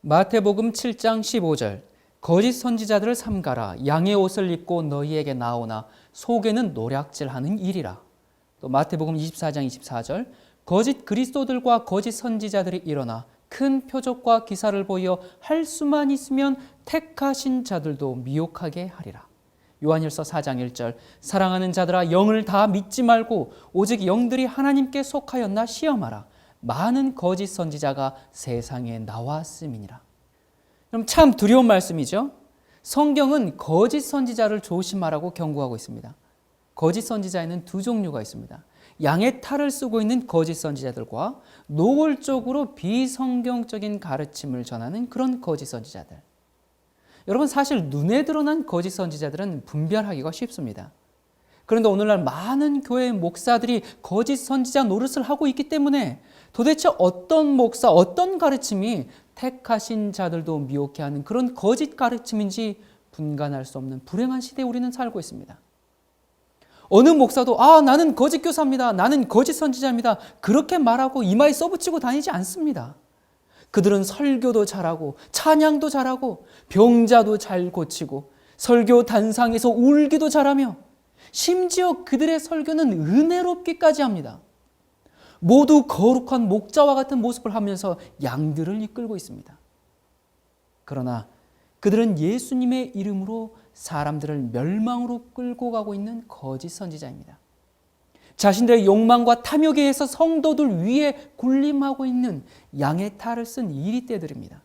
마태복음 7장 15절 거짓 선지자들을 삼가라. 양의 옷을 입고 너희에게 나오나 속에는 노략질하는 일이라. 또 마태복음 24장 24절 거짓 그리스도들과 거짓 선지자들이 일어나 큰 표적과 기사를 보여 할 수만 있으면 택하신 자들도 미혹하게 하리라. 요한일서 4장 1절 사랑하는 자들아 영을 다 믿지 말고 오직 영들이 하나님께 속하였나 시험하라. 많은 거짓 선지자가 세상에 나왔음이니라. 그럼 참 두려운 말씀이죠. 성경은 거짓 선지자를 조심하라고 경고하고 있습니다. 거짓 선지자에는 두 종류가 있습니다. 양의 탈을 쓰고 있는 거짓 선지자들과 노골적으로 비성경적인 가르침을 전하는 그런 거짓 선지자들. 여러분, 사실 눈에 드러난 거짓 선지자들은 분별하기가 쉽습니다. 그런데 오늘날 많은 교회 목사들이 거짓 선지자 노릇을 하고 있기 때문에 도대체 어떤 목사, 어떤 가르침이 택하신 자들도 미혹해 하는 그런 거짓 가르침인지 분간할 수 없는 불행한 시대에 우리는 살고 있습니다. 어느 목사도 나는 거짓 교사입니다. 나는 거짓 선지자입니다. 그렇게 말하고 이마에 써붙이고 다니지 않습니다. 그들은 설교도 잘하고 찬양도 잘하고 병자도 잘 고치고 설교 단상에서 울기도 잘하며 심지어 그들의 설교는 은혜롭기까지 합니다. 모두 거룩한 목자와 같은 모습을 하면서 양들을 이끌고 있습니다. 그러나 그들은 예수님의 이름으로 사람들을 멸망으로 끌고 가고 있는 거짓 선지자입니다. 자신들의 욕망과 탐욕에 의해서 성도들 위에 군림하고 있는 양의 탈을 쓴 이리떼들입니다.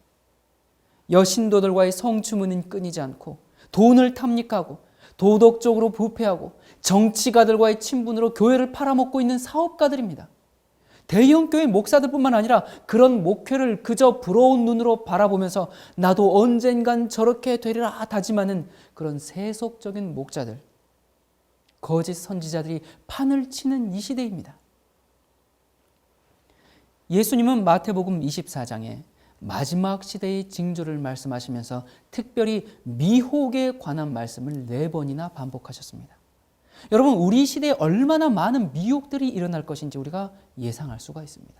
여신도들과의 성추문은 끊이지 않고 돈을 탐닉하고 도덕적으로 부패하고 정치가들과의 친분으로 교회를 팔아먹고 있는 사업가들입니다. 대형교회 목사들뿐만 아니라 그런 목회를 그저 부러운 눈으로 바라보면서 나도 언젠간 저렇게 되리라 다짐하는 그런 세속적인 목자들, 거짓 선지자들이 판을 치는 이 시대입니다. 예수님은 마태복음 24장에 마지막 시대의 징조를 말씀하시면서 특별히 미혹에 관한 말씀을 4번이나 반복하셨습니다. 여러분, 우리 시대에 얼마나 많은 미혹들이 일어날 것인지 우리가 예상할 수가 있습니다.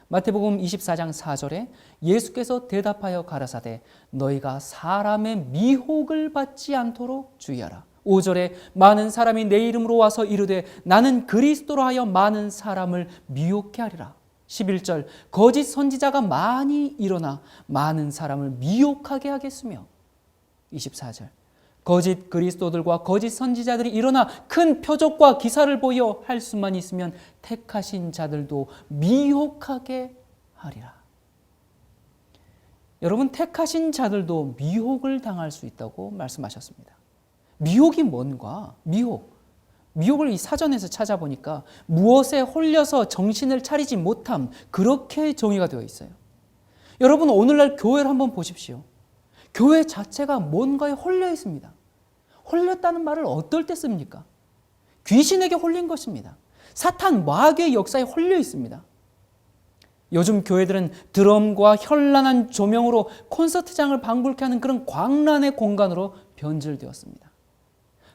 마태복음 24장 4절에 예수께서 대답하여 가라사대 너희가 사람의 미혹을 받지 않도록 주의하라. 5절에 많은 사람이 내 이름으로 와서 이르되 나는 그리스도로 하여 많은 사람을 미혹해 하리라. 11절 거짓 선지자가 많이 일어나 많은 사람을 미혹하게 하겠으며 24절 거짓 그리스도들과 거짓 선지자들이 일어나 큰 표적과 기사를 보여 할 수만 있으면 택하신 자들도 미혹하게 하리라. 여러분, 택하신 자들도 미혹을 당할 수 있다고 말씀하셨습니다. 미혹이 뭔가? 미혹을 이 사전에서 찾아보니까 무엇에 홀려서 정신을 차리지 못함, 그렇게 정의가 되어 있어요. 여러분, 오늘날 교회를 한번 보십시오. 교회 자체가 뭔가에 홀려 있습니다. 홀렸다는 말을 어떨 때 씁니까? 귀신에게 홀린 것입니다. 사탄 마귀의 역사에 홀려 있습니다. 요즘 교회들은 드럼과 현란한 조명으로 콘서트장을 방불케 하는 그런 광란의 공간으로 변질되었습니다.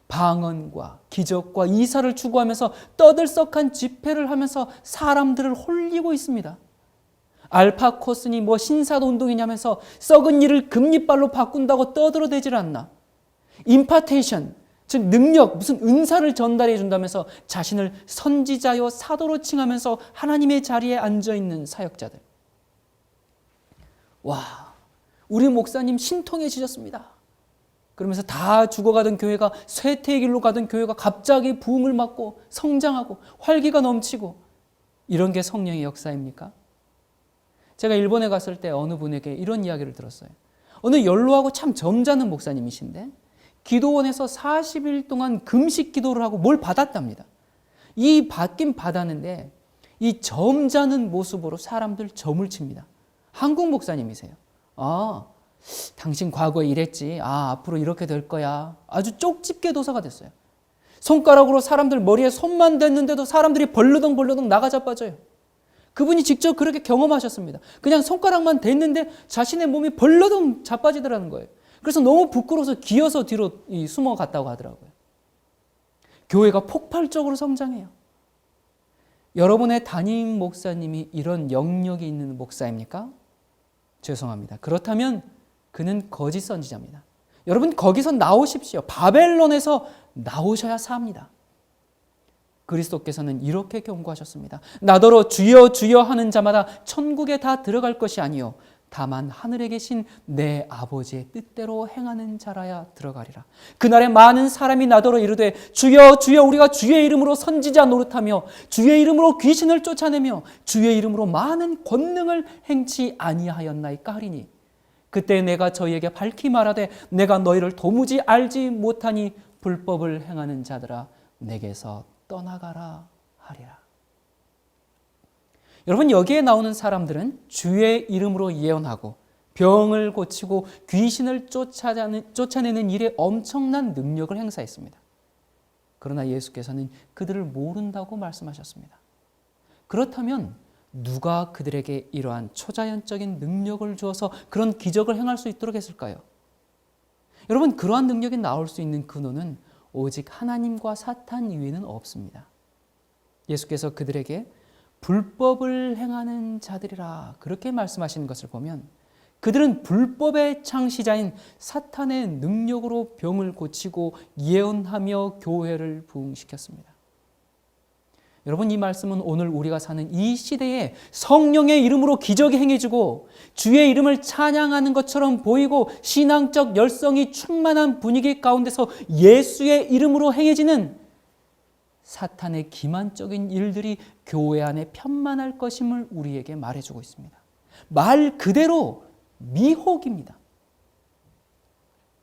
방언과 기적과 이사를 추구하면서 떠들썩한 집회를 하면서 사람들을 홀리고 있습니다. 알파 코스니 신사도 운동이냐면서 썩은 일을 금리빨로 바꾼다고 떠들어대질 않나. 임파테이션, 즉 능력, 무슨 은사를 전달해 준다면서 자신을 선지자요 사도로 칭하면서 하나님의 자리에 앉아있는 사역자들. 와, 우리 목사님 신통해지셨습니다. 그러면서 다 죽어가던 교회가 쇠퇴의 길로 가던 교회가 갑자기 부흥을 맞고 성장하고 활기가 넘치고, 이런 게 성령의 역사입니까? 제가 일본에 갔을 때 어느 분에게 이런 이야기를 들었어요. 어느 연로하고 참 점잖은 목사님이신데 기도원에서 40일 동안 금식 기도를 하고 뭘 받았답니다. 이 받긴 받았는데 이 점잖은 모습으로 사람들 점을 칩니다. 한국 목사님이세요. 당신 과거에 이랬지. 앞으로 이렇게 될 거야. 아주 쪽집게 도사가 됐어요. 손가락으로 사람들 머리에 손만 댔는데도 사람들이 벌러덩 나가자빠져요. 그분이 직접 그렇게 경험하셨습니다. 그냥 손가락만 댔는데 자신의 몸이 벌러덩 자빠지더라는 거예요. 그래서 너무 부끄러워서 기어서 뒤로 숨어갔다고 하더라고요. 교회가 폭발적으로 성장해요. 여러분의 담임 목사님이 이런 영역이 있는 목사입니까? 죄송합니다. 그렇다면 그는 거짓 선지자입니다. 여러분 거기서 나오십시오. 바벨론에서 나오셔야 삽니다. 그리스도께서는 이렇게 경고하셨습니다. 나더러 주여 주여 하는 자마다 천국에 다 들어갈 것이 아니요 다만 하늘에 계신 내 아버지의 뜻대로 행하는 자라야 들어가리라. 그날에 많은 사람이 나더러 이르되 주여 주여 우리가 주의 이름으로 선지자 노릇하며 주의 이름으로 귀신을 쫓아내며 주의 이름으로 많은 권능을 행치 아니하였나이까 하리니 그때 내가 저희에게 밝히 말하되 내가 너희를 도무지 알지 못하니 불법을 행하는 자들아 내게서 떠나가라 하리라. 여러분 여기에 나오는 사람들은 주의 이름으로 예언하고 병을 고치고 귀신을 쫓아내는 일에 엄청난 능력을 행사했습니다. 그러나 예수께서는 그들을 모른다고 말씀하셨습니다. 그렇다면 누가 그들에게 이러한 초자연적인 능력을 주어서 그런 기적을 행할 수 있도록 했을까요? 여러분 그러한 능력이 나올 수 있는 근원은 오직 하나님과 사탄 이외에는 없습니다. 예수께서 그들에게 불법을 행하는 자들이라 그렇게 말씀하시는 것을 보면 그들은 불법의 창시자인 사탄의 능력으로 병을 고치고 예언하며 교회를 부흥시켰습니다. 여러분 이 말씀은 오늘 우리가 사는 이 시대에 성령의 이름으로 기적이 행해지고 주의 이름을 찬양하는 것처럼 보이고 신앙적 열성이 충만한 분위기 가운데서 예수의 이름으로 행해지는 사탄의 기만적인 일들이 교회 안에 편만할 것임을 우리에게 말해주고 있습니다. 말 그대로 미혹입니다.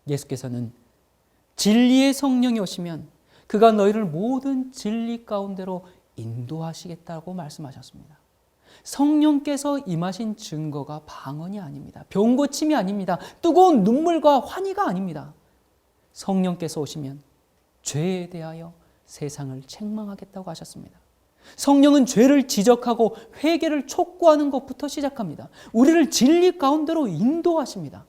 예수께서는 진리의 성령이 오시면 그가 너희를 모든 진리 가운데로 인도하시겠다고 말씀하셨습니다. 성령께서 임하신 증거가 방언이 아닙니다. 병 고침이 아닙니다. 뜨거운 눈물과 환희가 아닙니다. 성령께서 오시면 죄에 대하여 세상을 책망하겠다고 하셨습니다. 성령은 죄를 지적하고 회개를 촉구하는 것부터 시작합니다. 우리를 진리 가운데로 인도하십니다.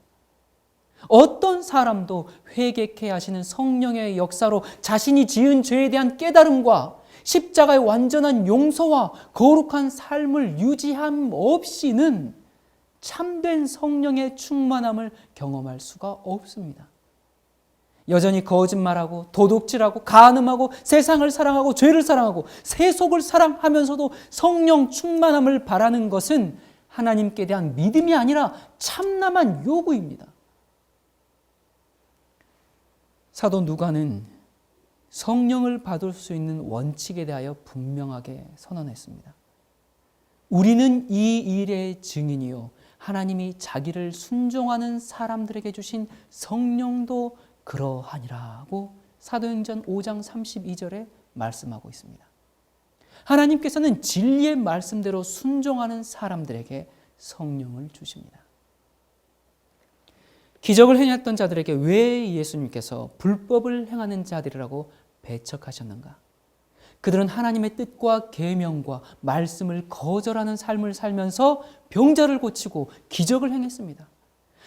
어떤 사람도 회개케 하시는 성령의 역사로 자신이 지은 죄에 대한 깨달음과 십자가의 완전한 용서와 거룩한 삶을 유지함 없이는 참된 성령의 충만함을 경험할 수가 없습니다. 여전히 거짓말하고 도둑질하고 간음하고 세상을 사랑하고 죄를 사랑하고 세속을 사랑하면서도 성령 충만함을 바라는 것은 하나님께 대한 믿음이 아니라 참남한 요구입니다. 사도 누가는 성령을 받을 수 있는 원칙에 대하여 분명하게 선언했습니다. 우리는 이 일의 증인이요 하나님이 자기를 순종하는 사람들에게 주신 성령도 그러하니라고 사도행전 5장 32절에 말씀하고 있습니다. 하나님께서는 진리의 말씀대로 순종하는 사람들에게 성령을 주십니다. 기적을 행했던 자들에게 왜 예수님께서 불법을 행하는 자들이라고 배척하셨는가? 그들은 하나님의 뜻과 계명과 말씀을 거절하는 삶을 살면서 병자를 고치고 기적을 행했습니다.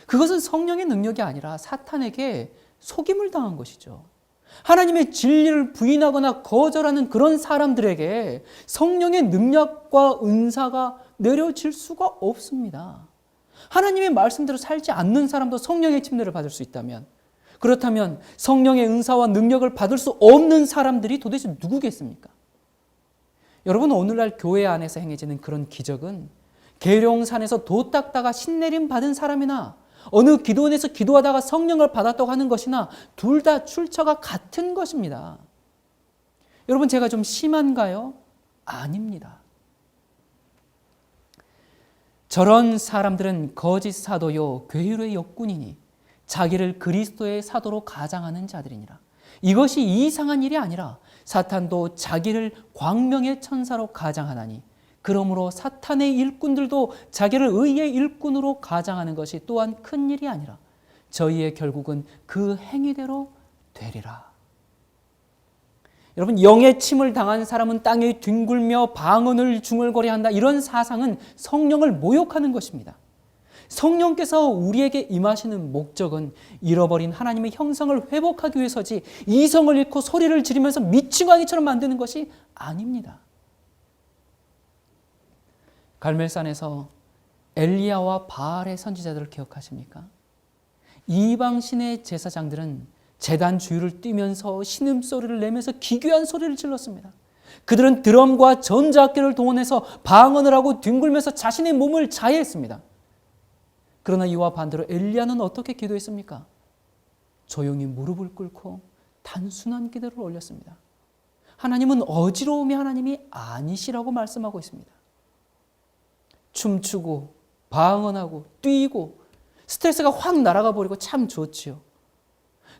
그것은 성령의 능력이 아니라 사탄에게 속임을 당한 것이죠. 하나님의 진리를 부인하거나 거절하는 그런 사람들에게 성령의 능력과 은사가 내려질 수가 없습니다. 하나님의 말씀대로 살지 않는 사람도 성령의 침례를 받을 수 있다면, 그렇다면 성령의 은사와 능력을 받을 수 없는 사람들이 도대체 누구겠습니까? 여러분, 오늘날 교회 안에서 행해지는 그런 기적은 계룡산에서 도 닦다가 신내림 받은 사람이나 어느 기도원에서 기도하다가 성령을 받았다고 하는 것이나 둘 다 출처가 같은 것입니다. 여러분, 제가 좀 심한가요? 아닙니다. 저런 사람들은 거짓 사도요 괴율의 역군이니 자기를 그리스도의 사도로 가장하는 자들이니라. 이것이 이상한 일이 아니라 사탄도 자기를 광명의 천사로 가장하나니 그러므로 사탄의 일꾼들도 자기를 의의 일꾼으로 가장하는 것이 또한 큰 일이 아니라 저희의 결국은 그 행위대로 되리라. 여러분, 영의 침을 당한 사람은 땅에 뒹굴며 방언을 중얼거려한다. 이런 사상은 성령을 모욕하는 것입니다. 성령께서 우리에게 임하시는 목적은 잃어버린 하나님의 형상을 회복하기 위해서지 이성을 잃고 소리를 지르면서 미치광이처럼 만드는 것이 아닙니다. 갈멜산에서 엘리야와 바알의 선지자들을 기억하십니까? 이방신의 제사장들은 제단 주위를 뛰면서 신음소리를 내면서 기괴한 소리를 질렀습니다. 그들은 드럼과 전자악기를 동원해서 방언을 하고 뒹굴면서 자신의 몸을 자해했습니다. 그러나 이와 반대로 엘리야는 어떻게 기도했습니까? 조용히 무릎을 꿇고 단순한 기도를 올렸습니다. 하나님은 어지러움의 하나님이 아니시라고 말씀하고 있습니다. 춤추고 방언하고 뛰고 스트레스가 확 날아가 버리고 참 좋지요.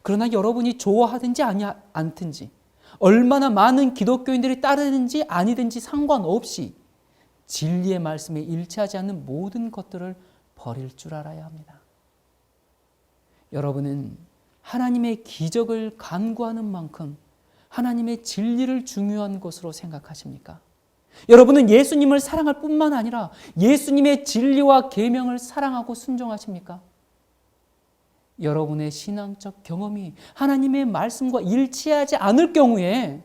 그러나 여러분이 좋아하든지 않든지, 얼마나 많은 기독교인들이 따르든지 아니든지 상관없이 진리의 말씀에 일치하지 않는 모든 것들을 버릴 줄 알아야 합니다. 여러분은 하나님의 기적을 간구하는 만큼 하나님의 진리를 중요한 것으로 생각하십니까? 여러분은 예수님을 사랑할 뿐만 아니라 예수님의 진리와 계명을 사랑하고 순종하십니까? 여러분의 신앙적 경험이 하나님의 말씀과 일치하지 않을 경우에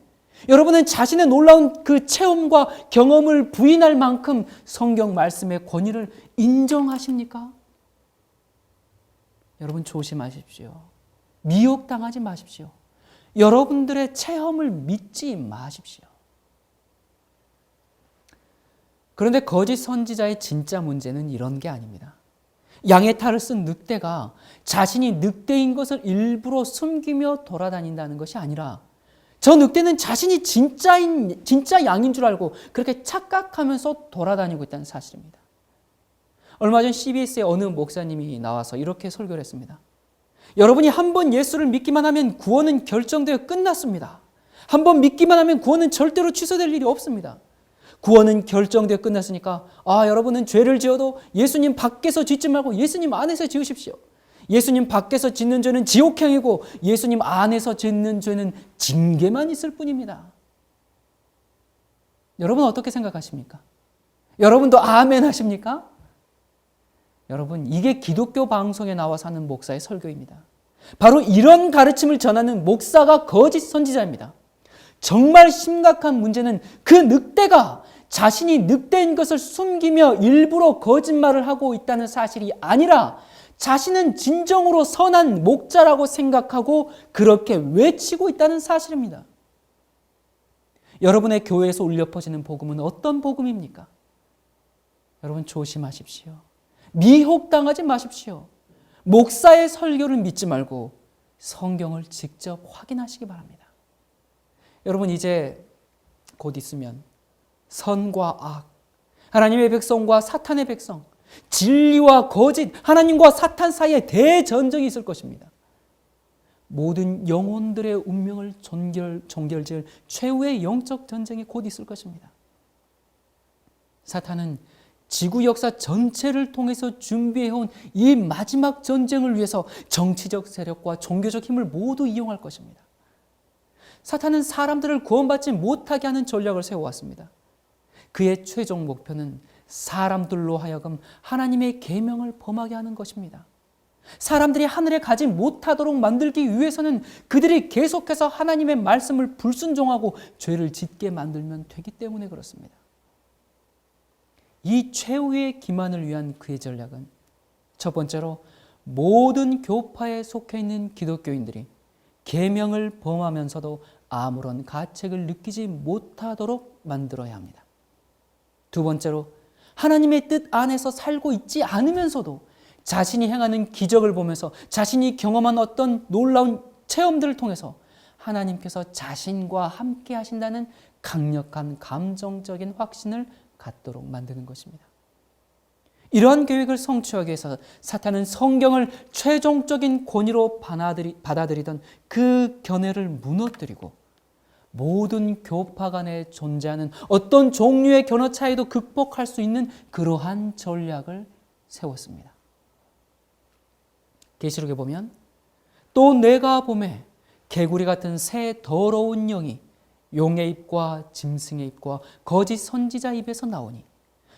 여러분은 자신의 놀라운 그 체험과 경험을 부인할 만큼 성경 말씀의 권위를 인정하십니까? 여러분 조심하십시오. 미혹당하지 마십시오. 여러분들의 체험을 믿지 마십시오. 그런데 거짓 선지자의 진짜 문제는 이런 게 아닙니다. 양의 탈을 쓴 늑대가 자신이 늑대인 것을 일부러 숨기며 돌아다닌다는 것이 아니라 저 늑대는 자신이 진짜 양인 줄 알고 그렇게 착각하면서 돌아다니고 있다는 사실입니다. 얼마 전 CBS의 어느 목사님이 나와서 이렇게 설교를 했습니다. 여러분이 한 번 예수를 믿기만 하면 구원은 결정되어 끝났습니다. 한 번 믿기만 하면 구원은 절대로 취소될 일이 없습니다. 구원은 결정되어 끝났으니까 여러분은 죄를 지어도 예수님 밖에서 짓지 말고 예수님 안에서 지으십시오. 예수님 밖에서 짓는 죄는 지옥행이고 예수님 안에서 짓는 죄는 징계만 있을 뿐입니다. 여러분 어떻게 생각하십니까? 여러분도 아멘 하십니까? 여러분 이게 기독교 방송에 나와서 하는 목사의 설교입니다. 바로 이런 가르침을 전하는 목사가 거짓 선지자입니다. 정말 심각한 문제는 그 늑대가 자신이 늑대인 것을 숨기며 일부러 거짓말을 하고 있다는 사실이 아니라 자신은 진정으로 선한 목자라고 생각하고 그렇게 외치고 있다는 사실입니다. 여러분의 교회에서 울려 퍼지는 복음은 어떤 복음입니까? 여러분 조심하십시오. 미혹당하지 마십시오. 목사의 설교를 믿지 말고 성경을 직접 확인하시기 바랍니다. 여러분 이제 곧 있으면 선과 악, 하나님의 백성과 사탄의 백성, 진리와 거짓, 하나님과 사탄 사이에 대전쟁이 있을 것입니다. 모든 영혼들의 운명을 종결지을 최후의 영적 전쟁이 곧 있을 것입니다. 사탄은 지구 역사 전체를 통해서 준비해온 이 마지막 전쟁을 위해서 정치적 세력과 종교적 힘을 모두 이용할 것입니다. 사탄은 사람들을 구원받지 못하게 하는 전략을 세워왔습니다. 그의 최종 목표는 사람들로 하여금 하나님의 계명을 범하게 하는 것입니다. 사람들이 하늘에 가지 못하도록 만들기 위해서는 그들이 계속해서 하나님의 말씀을 불순종하고 죄를 짓게 만들면 되기 때문에 그렇습니다. 이 최후의 기만을 위한 그의 전략은 첫 번째로 모든 교파에 속해 있는 기독교인들이 계명을 범하면서도 아무런 가책을 느끼지 못하도록 만들어야 합니다. 두 번째로 하나님의 뜻 안에서 살고 있지 않으면서도 자신이 행하는 기적을 보면서 자신이 경험한 어떤 놀라운 체험들을 통해서 하나님께서 자신과 함께 하신다는 강력한 감정적인 확신을 갖도록 만드는 것입니다. 이러한 계획을 성취하기 위해서 사탄은 성경을 최종적인 권위로 받아들이던 그 견해를 무너뜨리고 모든 교파 간에 존재하는 어떤 종류의 견해 차이도 극복할 수 있는 그러한 전략을 세웠습니다. 계시록에 보면 또 내가 보매 개구리 같은 새 더러운 영이 용의 입과 짐승의 입과 거짓 선지자 입에서 나오니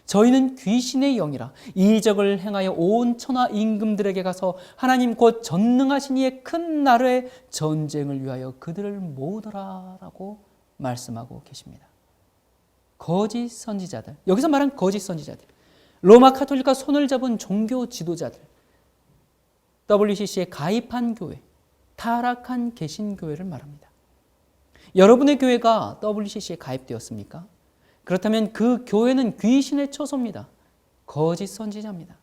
저희는 귀신의 영이라 이적을 행하여 온 천하 임금들에게 가서 하나님 곧 전능하신 이의 큰 나라의 전쟁을 위하여 그들을 모으더라라고 말씀하고 계십니다. 거짓 선지자들, 여기서 말한 거짓 선지자들, 로마 카톨릭과 손을 잡은 종교 지도자들, WCC에 가입한 교회, 타락한 개신교회를 말합니다. 여러분의 교회가 WCC에 가입되었습니까? 그렇다면 그 교회는 귀신의 처소입니다. 거짓 선지자입니다.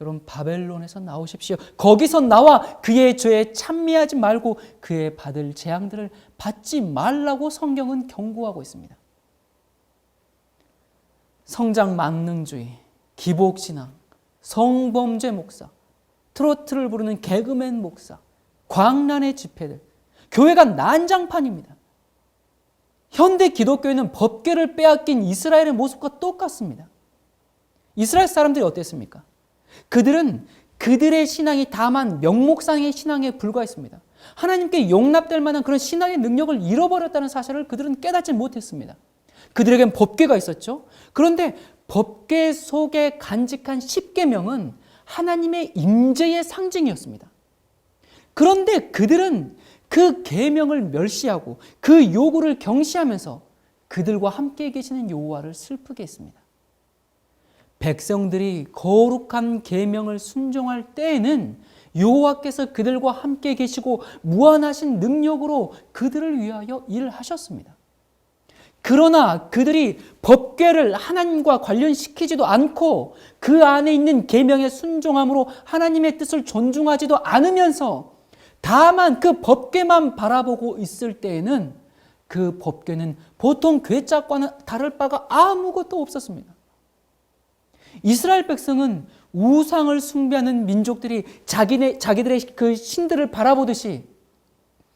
여러분, 바벨론에서 나오십시오. 거기서 나와 그의 죄에 찬미하지 말고 그의 받을 재앙들을 받지 말라고 성경은 경고하고 있습니다. 성장 만능주의, 기복신앙, 성범죄 목사, 트로트를 부르는 개그맨 목사, 광란의 집회들, 교회가 난장판입니다. 현대 기독교회는 법궤를 빼앗긴 이스라엘의 모습과 똑같습니다. 이스라엘 사람들이 어땠습니까? 그들은 그들의 신앙이 다만 명목상의 신앙에 불과했습니다. 하나님께 용납될 만한 그런 신앙의 능력을 잃어버렸다는 사실을 그들은 깨닫지 못했습니다. 그들에겐 법궤가 있었죠. 그런데 법궤 속에 간직한 십계명은 하나님의 임재의 상징이었습니다. 그런데 그들은 그 계명을 멸시하고 그 요구를 경시하면서 그들과 함께 계시는 여호와를 슬프게 했습니다. 백성들이 거룩한 계명을 순종할 때에는 여호와께서 그들과 함께 계시고 무한하신 능력으로 그들을 위하여 일하셨습니다. 그러나 그들이 법궤를 하나님과 관련시키지도 않고 그 안에 있는 계명에 순종함으로 하나님의 뜻을 존중하지도 않으면서 다만 그 법궤만 바라보고 있을 때에는 그 법궤는 보통 궤짝과는 다를 바가 아무것도 없었습니다. 이스라엘 백성은 우상을 숭배하는 민족들이 자기들의 그 신들을 바라보듯이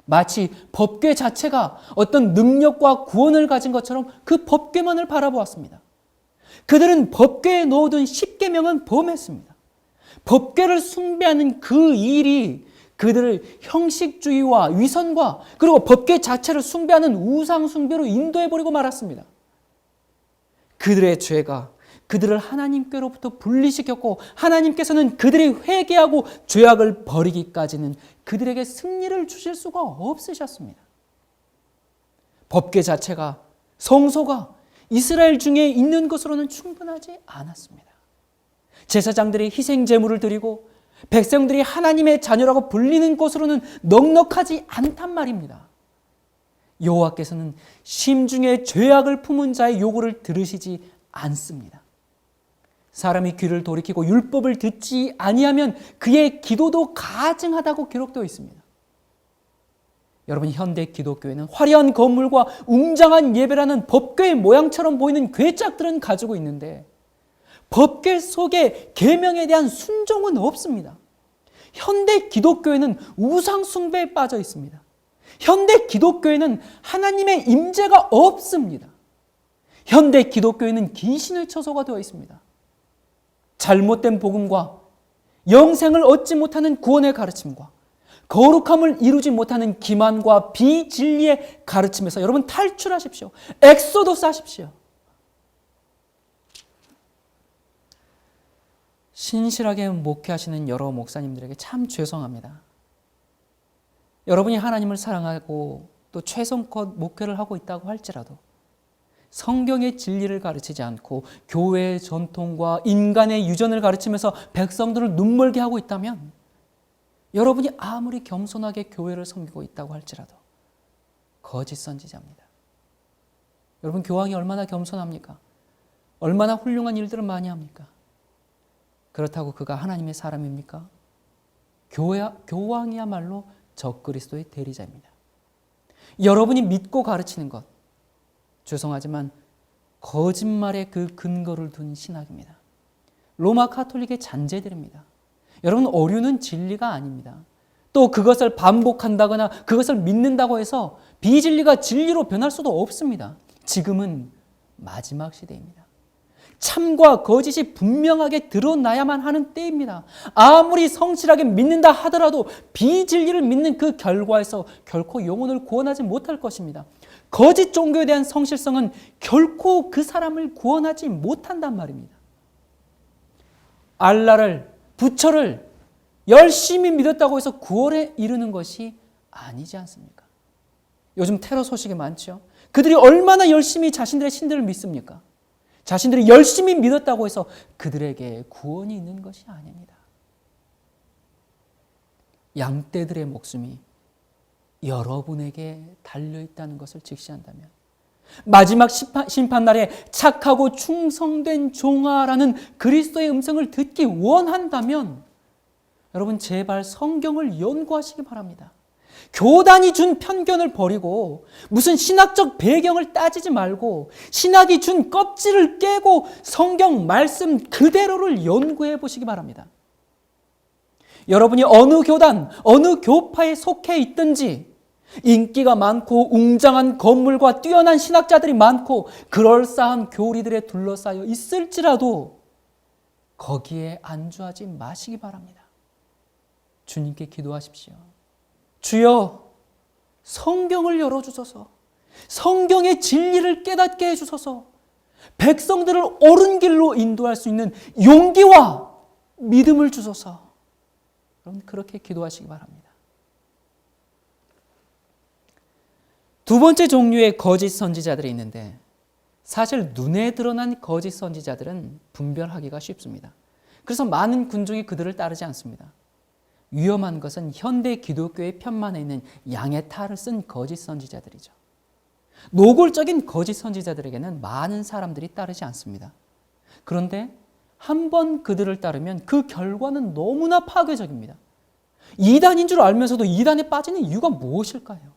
마치 법궤 자체가 어떤 능력과 구원을 가진 것처럼 그 법궤만을 바라보았습니다. 그들은 법궤에 넣어둔 십계명은 범했습니다. 법궤를 숭배하는 그 일이 그들을 형식주의와 위선과 그리고 법궤 자체를 숭배하는 우상 숭배로 인도해버리고 말았습니다. 그들의 죄가 그들을 하나님께로부터 분리시켰고 하나님께서는 그들이 회개하고 죄악을 버리기까지는 그들에게 승리를 주실 수가 없으셨습니다. 법궤 자체가, 성소가 이스라엘 중에 있는 것으로는 충분하지 않았습니다. 제사장들이 희생 제물을 드리고 백성들이 하나님의 자녀라고 불리는 것으로는 넉넉하지 않단 말입니다. 여호와께서는 심중에 죄악을 품은 자의 요구를 들으시지 않습니다. 사람이 귀를 돌이키고 율법을 듣지 아니하면 그의 기도도 가증하다고 기록되어 있습니다. 여러분, 현대 기독교회는 화려한 건물과 웅장한 예배라는 법궤의 모양처럼 보이는 궤짝들은 가지고 있는데 법궤 속에 계명에 대한 순종은 없습니다. 현대 기독교회는 우상 숭배에 빠져 있습니다. 현대 기독교회는 하나님의 임재가 없습니다. 현대 기독교회는 귀신의 처소가 되어 있습니다. 잘못된 복음과 영생을 얻지 못하는 구원의 가르침과 거룩함을 이루지 못하는 기만과 비진리의 가르침에서 여러분 탈출하십시오. 엑소도스 하십시오. 신실하게 목회하시는 여러 목사님들에게 참 죄송합니다. 여러분이 하나님을 사랑하고 또 최선껏 목회를 하고 있다고 할지라도 성경의 진리를 가르치지 않고 교회의 전통과 인간의 유전을 가르치면서 백성들을 눈멀게 하고 있다면 여러분이 아무리 겸손하게 교회를 섬기고 있다고 할지라도 거짓 선지자입니다. 여러분, 교황이 얼마나 겸손합니까? 얼마나 훌륭한 일들을 많이 합니까? 그렇다고 그가 하나님의 사람입니까? 교황이야말로 적그리스도의 대리자입니다. 여러분이 믿고 가르치는 것, 죄송하지만 거짓말의 그 근거를 둔 신학입니다. 로마 카톨릭의 잔재들입니다. 여러분, 오류는 진리가 아닙니다. 또 그것을 반복한다거나 그것을 믿는다고 해서 비진리가 진리로 변할 수도 없습니다. 지금은 마지막 시대입니다. 참과 거짓이 분명하게 드러나야만 하는 때입니다. 아무리 성실하게 믿는다 하더라도 비진리를 믿는 그 결과에서 결코 영혼을 구원하지 못할 것입니다. 거짓 종교에 대한 성실성은 결코 그 사람을 구원하지 못한단 말입니다. 알라를, 부처를 열심히 믿었다고 해서 구원에 이르는 것이 아니지 않습니까? 요즘 테러 소식이 많죠. 그들이 얼마나 열심히 자신들의 신들을 믿습니까? 자신들이 열심히 믿었다고 해서 그들에게 구원이 있는 것이 아닙니다. 양떼들의 목숨이 여러분에게 달려있다는 것을 직시한다면, 마지막 심판날에 착하고 충성된 종아라는 그리스도의 음성을 듣기 원한다면 여러분 제발 성경을 연구하시기 바랍니다. 교단이 준 편견을 버리고 무슨 신학적 배경을 따지지 말고 신학이 준 껍질을 깨고 성경 말씀 그대로를 연구해 보시기 바랍니다. 여러분이 어느 교단, 어느 교파에 속해 있든지 인기가 많고 웅장한 건물과 뛰어난 신학자들이 많고 그럴싸한 교리들에 둘러싸여 있을지라도 거기에 안주하지 마시기 바랍니다. 주님께 기도하십시오. 주여, 성경을 열어주소서. 성경의 진리를 깨닫게 해주소서. 백성들을 옳은 길로 인도할 수 있는 용기와 믿음을 주소서. 여러분 그렇게 기도하시기 바랍니다. 두 번째 종류의 거짓 선지자들이 있는데 사실 눈에 드러난 거짓 선지자들은 분별하기가 쉽습니다. 그래서 많은 군중이 그들을 따르지 않습니다. 위험한 것은 현대 기독교의 편만에 있는 양의 탈을 쓴 거짓 선지자들이죠. 노골적인 거짓 선지자들에게는 많은 사람들이 따르지 않습니다. 그런데 한 번 그들을 따르면 그 결과는 너무나 파괴적입니다. 이단인 줄 알면서도 이단에 빠지는 이유가 무엇일까요?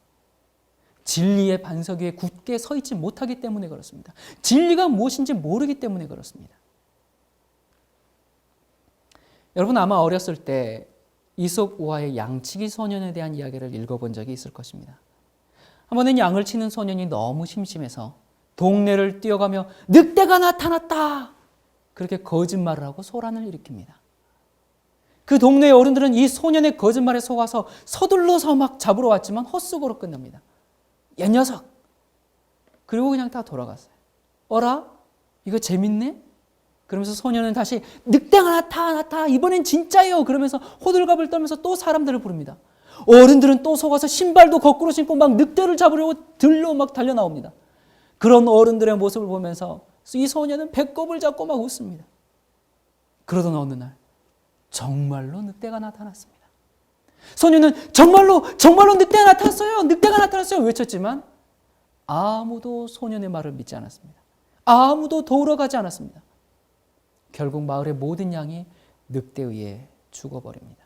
진리의 반석 위에 굳게 서 있지 못하기 때문에 그렇습니다. 진리가 무엇인지 모르기 때문에 그렇습니다. 여러분 아마 어렸을 때 이솝 우화의 양치기 소년에 대한 이야기를 읽어본 적이 있을 것입니다. 한 번은 양을 치는 소년이 너무 심심해서 동네를 뛰어가며 늑대가 나타났다! 그렇게 거짓말을 하고 소란을 일으킵니다. 그 동네의 어른들은 이 소년의 거짓말에 속아서 서둘러서 막 잡으러 왔지만 헛수고로 끝납니다. 야 녀석! 그리고 그냥 다 돌아갔어요. 어라? 이거 재밌네? 그러면서 소년은 다시 늑대가 나타 이번엔 진짜예요 그러면서 호들갑을 떨면서 또 사람들을 부릅니다. 어른들은 또 속아서 신발도 거꾸로 신고 막 늑대를 잡으려고 들로 막 달려 나옵니다. 그런 어른들의 모습을 보면서 이 소년은 배꼽을 잡고 막 웃습니다. 그러던 어느 날 정말로 늑대가 나타났습니다. 소년은 정말로 늑대가 나타났어요 외쳤지만 아무도 소년의 말을 믿지 않았습니다. 아무도 도우러 가지 않았습니다. 결국 마을의 모든 양이 늑대에 의해 죽어버립니다.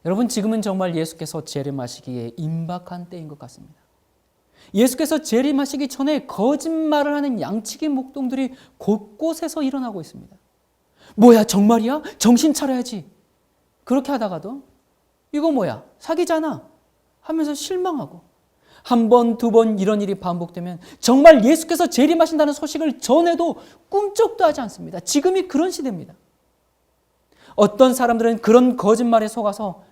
여러분 지금은 정말 예수께서 재림하시기에 임박한 때인 것 같습니다. 예수께서 재림하시기 전에 거짓말을 하는 양치기 목동들이 곳곳에서 일어나고 있습니다. 뭐야 정말이야? 정신 차려야지. 그렇게 하다가도 이거 뭐야? 사기잖아 하면서 실망하고 한 번, 두 번 이런 일이 반복되면 정말 예수께서 재림하신다는 소식을 전해도 꿈쩍도 하지 않습니다. 지금이 그런 시대입니다. 어떤 사람들은 그런 거짓말에 속아서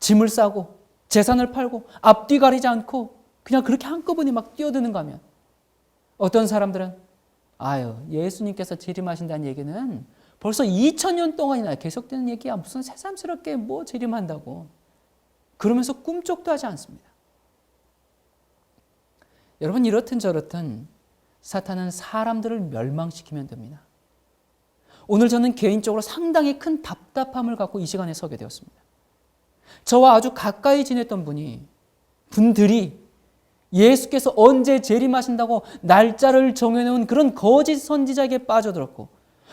짐을 싸고 재산을 팔고 앞뒤 가리지 않고 그냥 그렇게 한꺼번에 막 뛰어드는가 하면 어떤 사람들은 예수님께서 재림하신다는 얘기는 벌써 2000년 동안이나 계속되는 얘기야. 무슨 새삼스럽게 뭐 재림한다고. 그러면서 꿈쩍도 하지 않습니다. 여러분 이렇든 저렇든 사탄은 사람들을 멸망시키면 됩니다. 오늘 저는 개인적으로 상당히 큰 답답함을 갖고 이 시간에 서게 되었습니다. 저와 아주 가까이 지냈던 분들이 예수께서 언제 재림하신다고 날짜를 정해놓은 그런 거짓 선지자에게 빠져들었고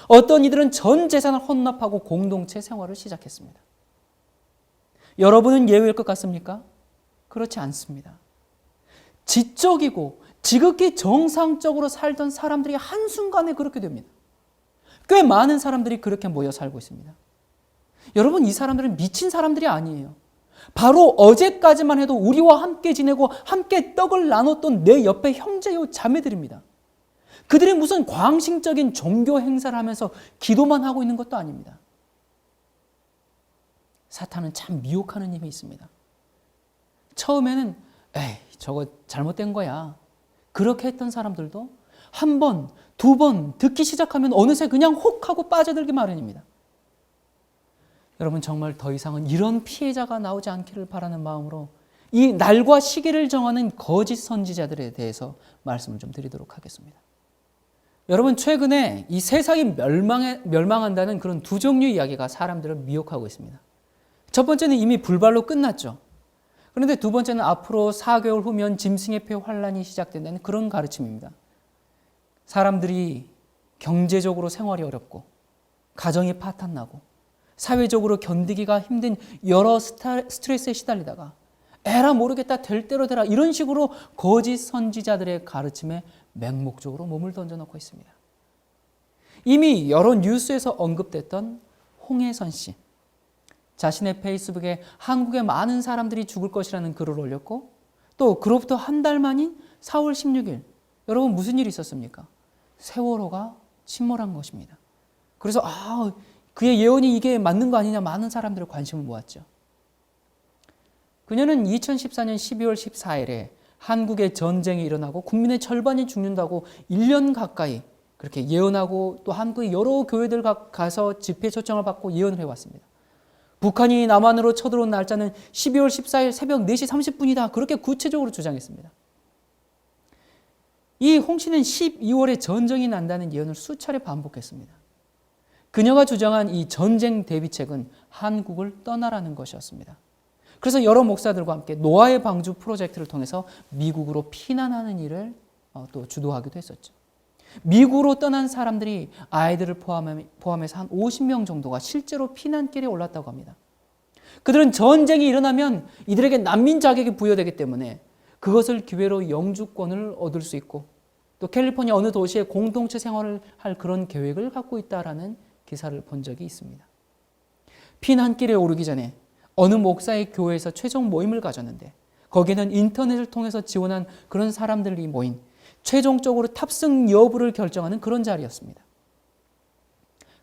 어떤 이들은 전 재산을 헌납하고 공동체 생활을 시작했습니다. 여러분은 예외일 것 같습니까? 그렇지 않습니다. 지적이고 지극히 정상적으로 살던 사람들이 한순간에 그렇게 됩니다. 꽤 많은 사람들이 그렇게 모여 살고 있습니다. 여러분 이 사람들은 미친 사람들이 아니에요. 바로 어제까지만 해도 우리와 함께 지내고 함께 떡을 나눴던 내 옆에 형제요 자매들입니다. 그들이 무슨 광신적인 종교 행사를 하면서 기도만 하고 있는 것도 아닙니다. 사탄은 참 미혹하는 힘이 있습니다. 처음에는 저거 잘못된 거야. 그렇게 했던 사람들도 한 번, 두 번 듣기 시작하면 어느새 그냥 혹 하고 빠져들기 마련입니다. 여러분 정말 더 이상은 이런 피해자가 나오지 않기를 바라는 마음으로 이 날과 시기를 정하는 거짓 선지자들에 대해서 말씀을 좀 드리도록 하겠습니다. 여러분, 최근에 이 세상이 멸망한다는 그런 두 종류의 이야기가 사람들을 미혹하고 있습니다. 첫 번째는 이미 불발로 끝났죠. 그런데 두 번째는 앞으로 4개월 후면 짐승의 표 환란이 시작된다는 그런 가르침입니다. 사람들이 경제적으로 생활이 어렵고 가정이 파탄나고 사회적으로 견디기가 힘든 여러 스트레스에 시달리다가 에라 모르겠다 될 대로 되라 이런 식으로 거짓 선지자들의 가르침에 맹목적으로 몸을 던져놓고 있습니다. 이미 여러 뉴스에서 언급됐던 홍해선 씨, 자신의 페이스북에 한국의 많은 사람들이 죽을 것이라는 글을 올렸고 또 그로부터 한 달 만인 4월 16일 여러분 무슨 일이 있었습니까? 세월호가 침몰한 것입니다. 그래서 그의 예언이 이게 맞는 거 아니냐 많은 사람들의 관심을 모았죠. 그녀는 2014년 12월 14일에 한국에 전쟁이 일어나고 국민의 절반이 죽는다고 1년 가까이 그렇게 예언하고 또 한국의 여러 교회들 가서 집회 초청을 받고 예언을 해왔습니다. 북한이 남한으로 쳐들어온 날짜는 12월 14일 새벽 4시 30분이다. 그렇게 구체적으로 주장했습니다. 이 홍 씨는 12월에 전쟁이 난다는 예언을 수차례 반복했습니다. 그녀가 주장한 이 전쟁 대비책은 한국을 떠나라는 것이었습니다. 그래서 여러 목사들과 함께 노아의 방주 프로젝트를 통해서 미국으로 피난하는 일을 또 주도하기도 했었죠. 미국으로 떠난 사람들이 아이들을 포함해서 한 50명 정도가 실제로 피난길에 올랐다고 합니다. 그들은 전쟁이 일어나면 이들에게 난민 자격이 부여되기 때문에 그것을 기회로 영주권을 얻을 수 있고 또 캘리포니아 어느 도시에 공동체 생활을 할 그런 계획을 갖고 있다라는 기사를 본 적이 있습니다. 피난길에 오르기 전에 어느 목사의 교회에서 최종 모임을 가졌는데 거기는 인터넷을 통해서 지원한 그런 사람들이 모인 최종적으로 탑승 여부를 결정하는 그런 자리였습니다.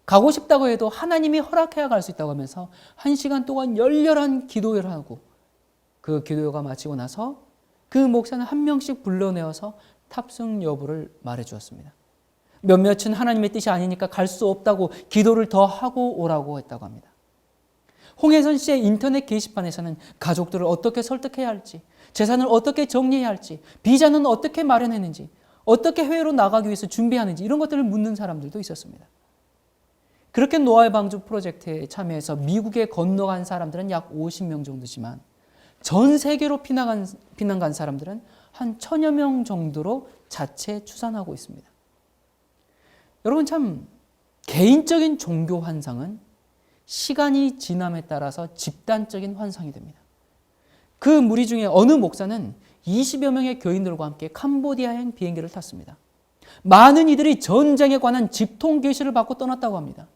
가고 싶다고 해도 하나님이 허락해야 갈 수 있다고 하면서 1시간 동안 열렬한 기도를 하고 그 기도가 마치고 나서 그 목사는 한 명씩 불러내어서 탑승 여부를 말해 주었습니다. 몇몇은 하나님의 뜻이 아니니까 갈 수 없다고 기도를 더 하고 오라고 했다고 합니다. 홍혜선 씨의 인터넷 게시판에서는 가족들을 어떻게 설득해야 할지, 재산을 어떻게 정리해야 할지, 비자는 어떻게 마련했는지, 어떻게 해외로 나가기 위해서 준비하는지 이런 것들을 묻는 사람들도 있었습니다. 그렇게 노아의 방주 프로젝트에 참여해서 미국에 건너간 사람들은 약 50명 정도지만 전 세계로 피난 간 사람들은 한 1000여 명 정도로 자체 추산하고 있습니다. 여러분 참 개인적인 종교 환상은 시간이 지남에 따라서 집단적인 환상이 됩니다. 그 무리 중에 어느 목사는 20여 명의 교인들과 함께 캄보디아행 비행기를 탔습니다. 많은 이들이 전쟁에 관한 직통 계시를 받고 떠났다고 합니다.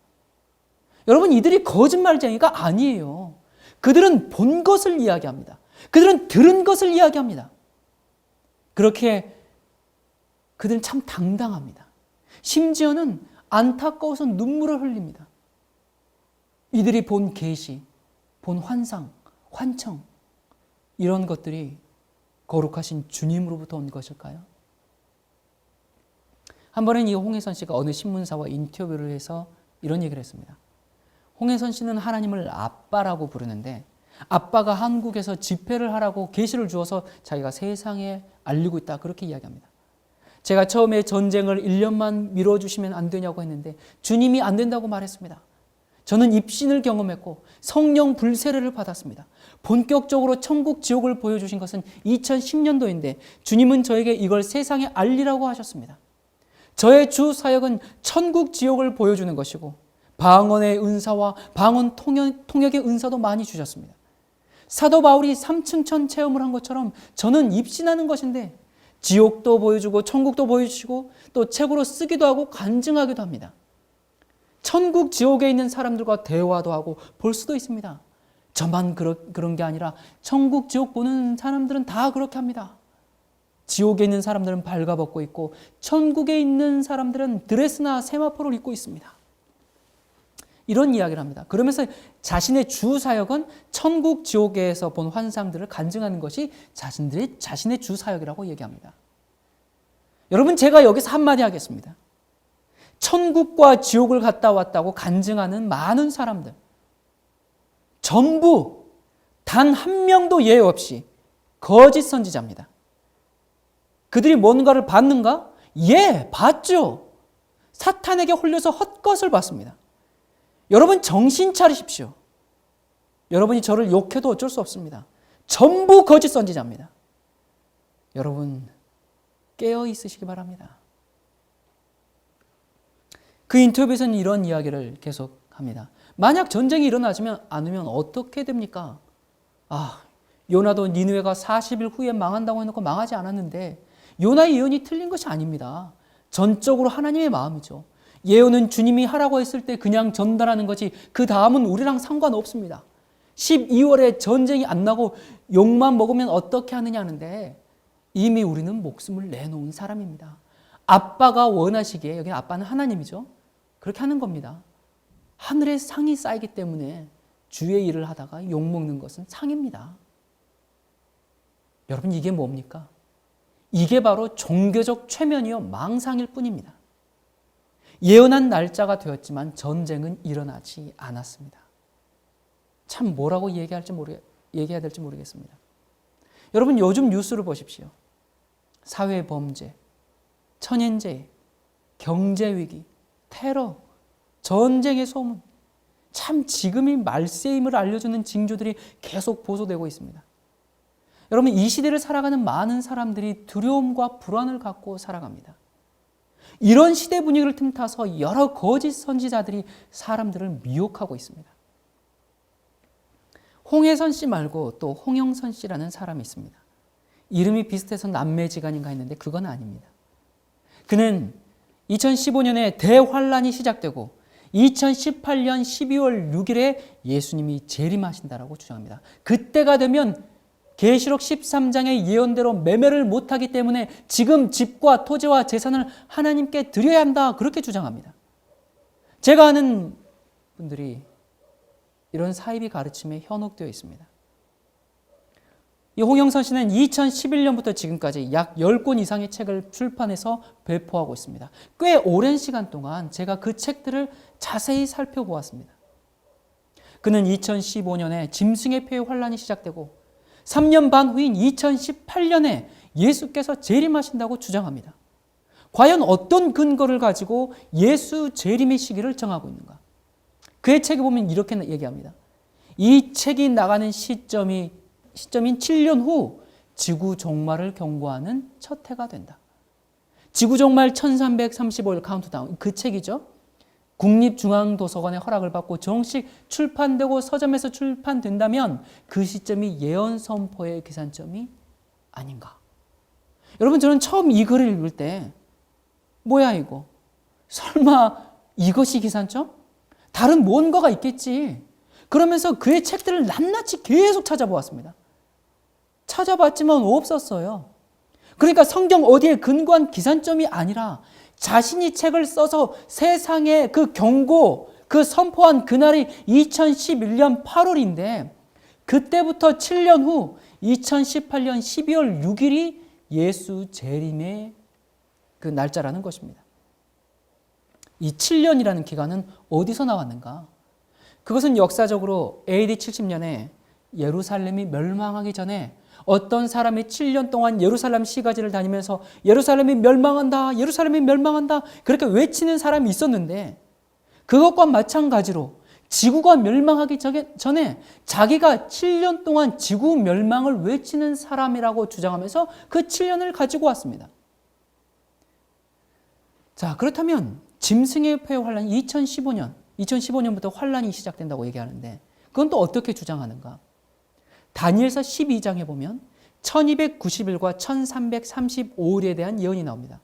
여러분 이들이 거짓말쟁이가 아니에요. 그들은 본 것을 이야기합니다. 그들은 들은 것을 이야기합니다. 그렇게 그들은 참 당당합니다. 심지어는 안타까워서 눈물을 흘립니다. 이들이 본 계시, 본 환상, 환청 이런 것들이 거룩하신 주님으로부터 온 것일까요? 한 번은 이 홍혜선 씨가 어느 신문사와 인터뷰를 해서 이런 얘기를 했습니다. 홍혜선 씨는 하나님을 아빠라고 부르는데 아빠가 한국에서 집회를 하라고 계시를 주어서 자기가 세상에 알리고 있다 그렇게 이야기합니다. 제가 처음에 전쟁을 1년만 미뤄주시면 안 되냐고 했는데 주님이 안 된다고 말했습니다. 저는 입신을 경험했고 성령 불세례를 받았습니다. 본격적으로 천국 지옥을 보여주신 것은 2010년도인데 주님은 저에게 이걸 세상에 알리라고 하셨습니다. 저의 주 사역은 천국 지옥을 보여주는 것이고 방언의 은사와 방언 통역의 은사도 많이 주셨습니다. 사도 바울이 삼층천 체험을 한 것처럼 저는 입신하는 것인데 지옥도 보여주고 천국도 보여주시고 또 책으로 쓰기도 하고 간증하기도 합니다. 천국 지옥에 있는 사람들과 대화도 하고 볼 수도 있습니다. 저만 그런 게 아니라 천국 지옥 보는 사람들은 다 그렇게 합니다. 지옥에 있는 사람들은 발가벗고 있고 천국에 있는 사람들은 드레스나 세마포를 입고 있습니다. 이런 이야기를 합니다. 그러면서 자신의 주 사역은 천국 지옥에서 본 환상들을 간증하는 것이 자신의 주 사역이라고 얘기합니다. 여러분 제가 여기서 한마디 하겠습니다. 천국과 지옥을 갔다 왔다고 간증하는 많은 사람들 전부 단 한 명도 예외 없이 거짓 선지자입니다. 그들이 뭔가를 봤는가? 예, 봤죠. 사탄에게 홀려서 헛것을 봤습니다. 여러분 정신 차리십시오. 여러분이 저를 욕해도 어쩔 수 없습니다. 전부 거짓 선지자입니다. 여러분 깨어 있으시기 바랍니다. 그 인터뷰에서는 이런 이야기를 계속합니다. 만약 전쟁이 일어나지 않으면 어떻게 됩니까? 요나도 니느웨가 40일 후에 망한다고 해놓고 망하지 않았는데 요나의 예언이 틀린 것이 아닙니다. 전적으로 하나님의 마음이죠. 예언은 주님이 하라고 했을 때 그냥 전달하는 거지 그 다음은 우리랑 상관없습니다. 12월에 전쟁이 안 나고 욕만 먹으면 어떻게 하느냐 하는데 이미 우리는 목숨을 내놓은 사람입니다. 아빠가 원하시기에, 여기는 아빠는 하나님이죠. 그렇게 하는 겁니다. 하늘에 상이 쌓이기 때문에 주의 일을 하다가 욕먹는 것은 상입니다. 여러분 이게 뭡니까? 이게 바로 종교적 최면이요 망상일 뿐입니다. 예언한 날짜가 되었지만 전쟁은 일어나지 않았습니다. 참 뭐라고 얘기해야 될지 모르겠습니다. 여러분 요즘 뉴스를 보십시오. 사회 범죄, 천연재해, 경제위기, 테러, 전쟁의 소문, 참 지금이 말세임을 알려주는 징조들이 계속 보도되고 있습니다. 여러분 이 시대를 살아가는 많은 사람들이 두려움과 불안을 갖고 살아갑니다. 이런 시대 분위기를 틈타서 여러 거짓 선지자들이 사람들을 미혹하고 있습니다. 홍혜선 씨 말고 또 홍영선 씨라는 사람이 있습니다. 이름이 비슷해서 남매지간인가 했는데 그건 아닙니다. 그는 2015년에 대환란이 시작되고 2018년 12월 6일에 예수님이 재림하신다라고 주장합니다. 그때가 되면 계시록 13장의 예언대로 매매를 못하기 때문에 지금 집과 토지와 재산을 하나님께 드려야 한다 그렇게 주장합니다. 제가 아는 분들이 이런 사이비 가르침에 현혹되어 있습니다. 이 홍영선 씨는 2011년부터 지금까지 약 10권 이상의 책을 출판해서 배포하고 있습니다. 꽤 오랜 시간 동안 제가 그 책들을 자세히 살펴보았습니다. 그는 2015년에 짐승의 폐의 환란이 시작되고 3년 반 후인 2018년에 예수께서 재림하신다고 주장합니다. 과연 어떤 근거를 가지고 예수 재림의 시기를 정하고 있는가? 그의 책에 보면 이렇게 얘기합니다. 이 책이 나가는 시점인 7년 후 지구 종말을 경고하는 첫 해가 된다. 지구 종말 1335일 카운트다운, 그 책이죠. 국립중앙도서관의 허락을 받고 정식 출판되고 서점에서 출판된다면 그 시점이 예언 선포의 기산점이 아닌가. 여러분 저는 처음 이 글을 읽을 때 뭐야 이거? 설마 이것이 기산점? 다른 뭔가가 있겠지. 그러면서 그의 책들을 낱낱이 계속 찾아보았습니다. 찾아봤지만 없었어요. 그러니까 성경 어디에 근거한 기산점이 아니라 자신이 책을 써서 세상에 그 경고, 그 선포한 그날이 2011년 8월인데 그때부터 7년 후 2018년 12월 6일이 예수 재림의 그 날짜라는 것입니다. 이 7년이라는 기간은 어디서 나왔는가? 그것은 역사적으로 AD 70년에 예루살렘이 멸망하기 전에 어떤 사람이 7년 동안 예루살렘 시가지를 다니면서 예루살렘이 멸망한다, 예루살렘이 멸망한다 그렇게 외치는 사람이 있었는데 그것과 마찬가지로 지구가 멸망하기 전에 자기가 7년 동안 지구 멸망을 외치는 사람이라고 주장하면서 그 7년을 가지고 왔습니다. 자, 그렇다면 짐승의 폐 환란이 2015년부터 환란이 시작된다고 얘기하는데 그건 또 어떻게 주장하는가? 다니엘서 12장에 보면 1290일과 1335일에 대한 예언이 나옵니다.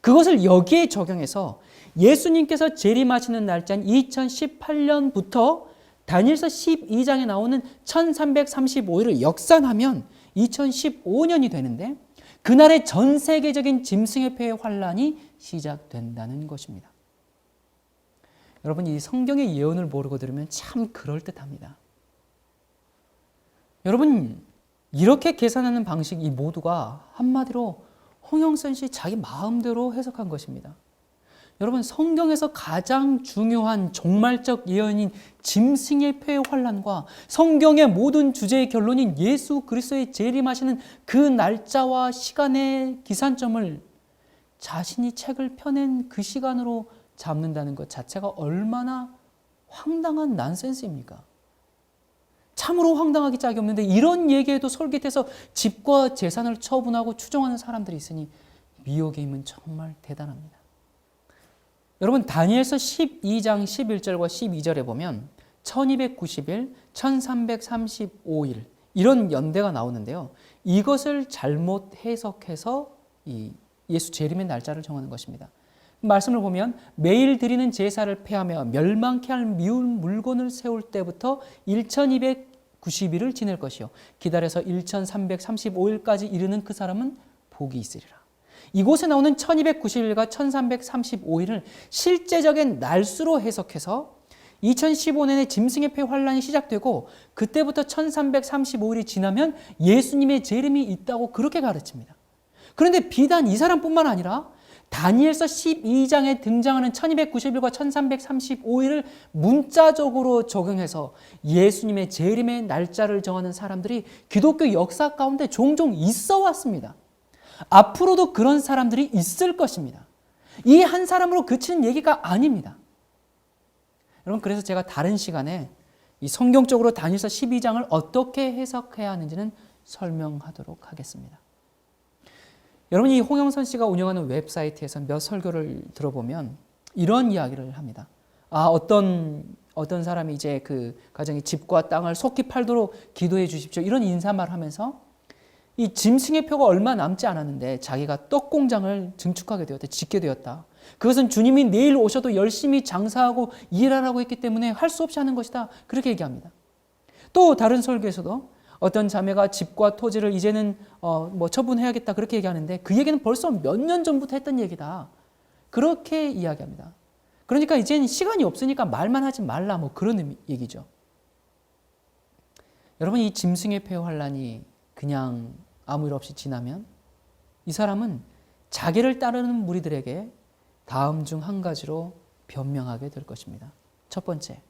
그것을 여기에 적용해서 예수님께서 재림하시는 날짜인 2018년부터 다니엘서 12장에 나오는 1335일을 역산하면 2015년이 되는데 그날의 전 세계적인 짐승의 폐의 환란이 시작된다는 것입니다. 여러분 이 성경의 예언을 모르고 들으면 참 그럴듯합니다. 여러분 이렇게 계산하는 방식 이 모두가 한마디로 홍영선 씨 자기 마음대로 해석한 것입니다. 여러분, 성경에서 가장 중요한 종말적 예언인 짐승의 폐의 환난과 성경의 모든 주제의 결론인 예수 그리스도의 재림하시는 그 날짜와 시간의 기산점을 자신이 책을 펴낸 그 시간으로 잡는다는 것 자체가 얼마나 황당한 난센스입니까? 참으로 황당하기 짝이 없는데 이런 얘기에도 솔깃해서 집과 재산을 처분하고 추종하는 사람들이 있으니 미혹의 힘은 정말 대단합니다. 여러분, 다니엘서 12장 11절과 12절에 보면 1290일, 1335일 이런 연대가 나오는데요. 이것을 잘못 해석해서 이 예수 재림의 날짜를 정하는 것입니다. 말씀을 보면 매일 드리는 제사를 폐하며 멸망케 할 미운 물건을 세울 때부터 1290일을 지낼 것이요 기다려서 1335일까지 이르는 그 사람은 복이 있으리라. 이곳에 나오는 1290일과 1335일을 실제적인 날수로 해석해서 2015년에 짐승의 폐 환란이 시작되고 그때부터 1335일이 지나면 예수님의 재림이 있다고 그렇게 가르칩니다. 그런데 비단 이 사람뿐만 아니라 다니엘서 12장에 등장하는 1290일과 1335일을 문자적으로 적용해서 예수님의 재림의 날짜를 정하는 사람들이 기독교 역사 가운데 종종 있어 왔습니다. 앞으로도 그런 사람들이 있을 것입니다. 이 한 사람으로 그치는 얘기가 아닙니다. 여러분, 그래서 제가 다른 시간에 이 성경적으로 다니엘서 12장을 어떻게 해석해야 하는지는 설명하도록 하겠습니다. 여러분, 이 홍영선 씨가 운영하는 웹사이트에서 몇 설교를 들어보면 이런 이야기를 합니다. 어떤 사람이 이제 그 가정의 집과 땅을 속히 팔도록 기도해 주십시오. 이런 인사말 하면서 이 짐승의 표가 얼마 남지 않았는데 자기가 떡 공장을 증축하게 되었다, 짓게 되었다. 그것은 주님이 내일 오셔도 열심히 장사하고 일하라고 했기 때문에 할 수 없이 하는 것이다. 그렇게 얘기합니다. 또 다른 설교에서도 어떤 자매가 집과 토지를 이제는 처분해야겠다 그렇게 얘기하는데 그 얘기는 벌써 몇 년 전부터 했던 얘기다. 그렇게 이야기합니다. 그러니까 이제는 시간이 없으니까 말만 하지 말라 그런 얘기죠. 여러분, 이 짐승의 폐 환란이 그냥 아무 일 없이 지나면 이 사람은 자기를 따르는 무리들에게 다음 중 한 가지로 변명하게 될 것입니다. 첫 번째,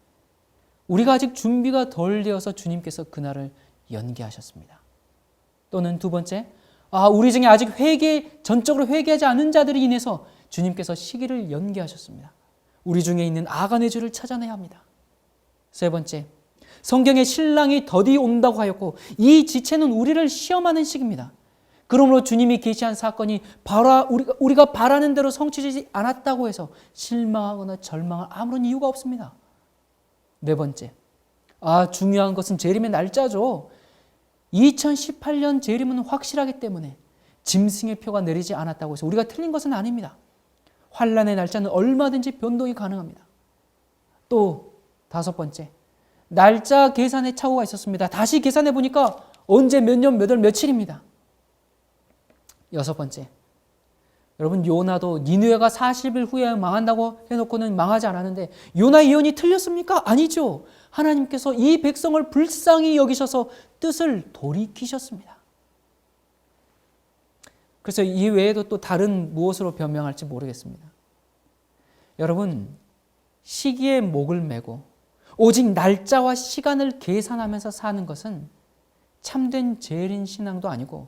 우리가 아직 준비가 덜 되어서 주님께서 그날을 연기하셨습니다. 또는 두 번째, 우리 중에 아직 전적으로 회개하지 않은 자들이 인해서 주님께서 시기를 연기하셨습니다. 우리 중에 있는 아간의 죄를 찾아내야 합니다. 세 번째, 성경에 신랑이 더디 온다고 하였고 이 지체는 우리를 시험하는 시기입니다. 그러므로 주님이 계시한 사건이 우리가 바라는 대로 성취되지 않았다고 해서 실망하거나 절망할 아무런 이유가 없습니다. 네 번째, 중요한 것은 재림의 날짜죠. 2018년 재림은 확실하기 때문에 짐승의 표가 내리지 않았다고 해서 우리가 틀린 것은 아닙니다. 환란의 날짜는 얼마든지 변동이 가능합니다. 또 다섯 번째, 날짜 계산에 착오가 있었습니다. 다시 계산해 보니까 언제 몇 년 몇 월 며칠입니다. 여섯 번째, 여러분, 요나도 니느웨가 40일 후에 망한다고 해놓고는 망하지 않았는데 요나 예언이 틀렸습니까? 아니죠. 하나님께서 이 백성을 불쌍히 여기셔서 뜻을 돌이키셨습니다. 그래서 이 외에도 또 다른 무엇으로 변명할지 모르겠습니다. 여러분, 시기에 목을 매고 오직 날짜와 시간을 계산하면서 사는 것은 참된 재림 신앙도 아니고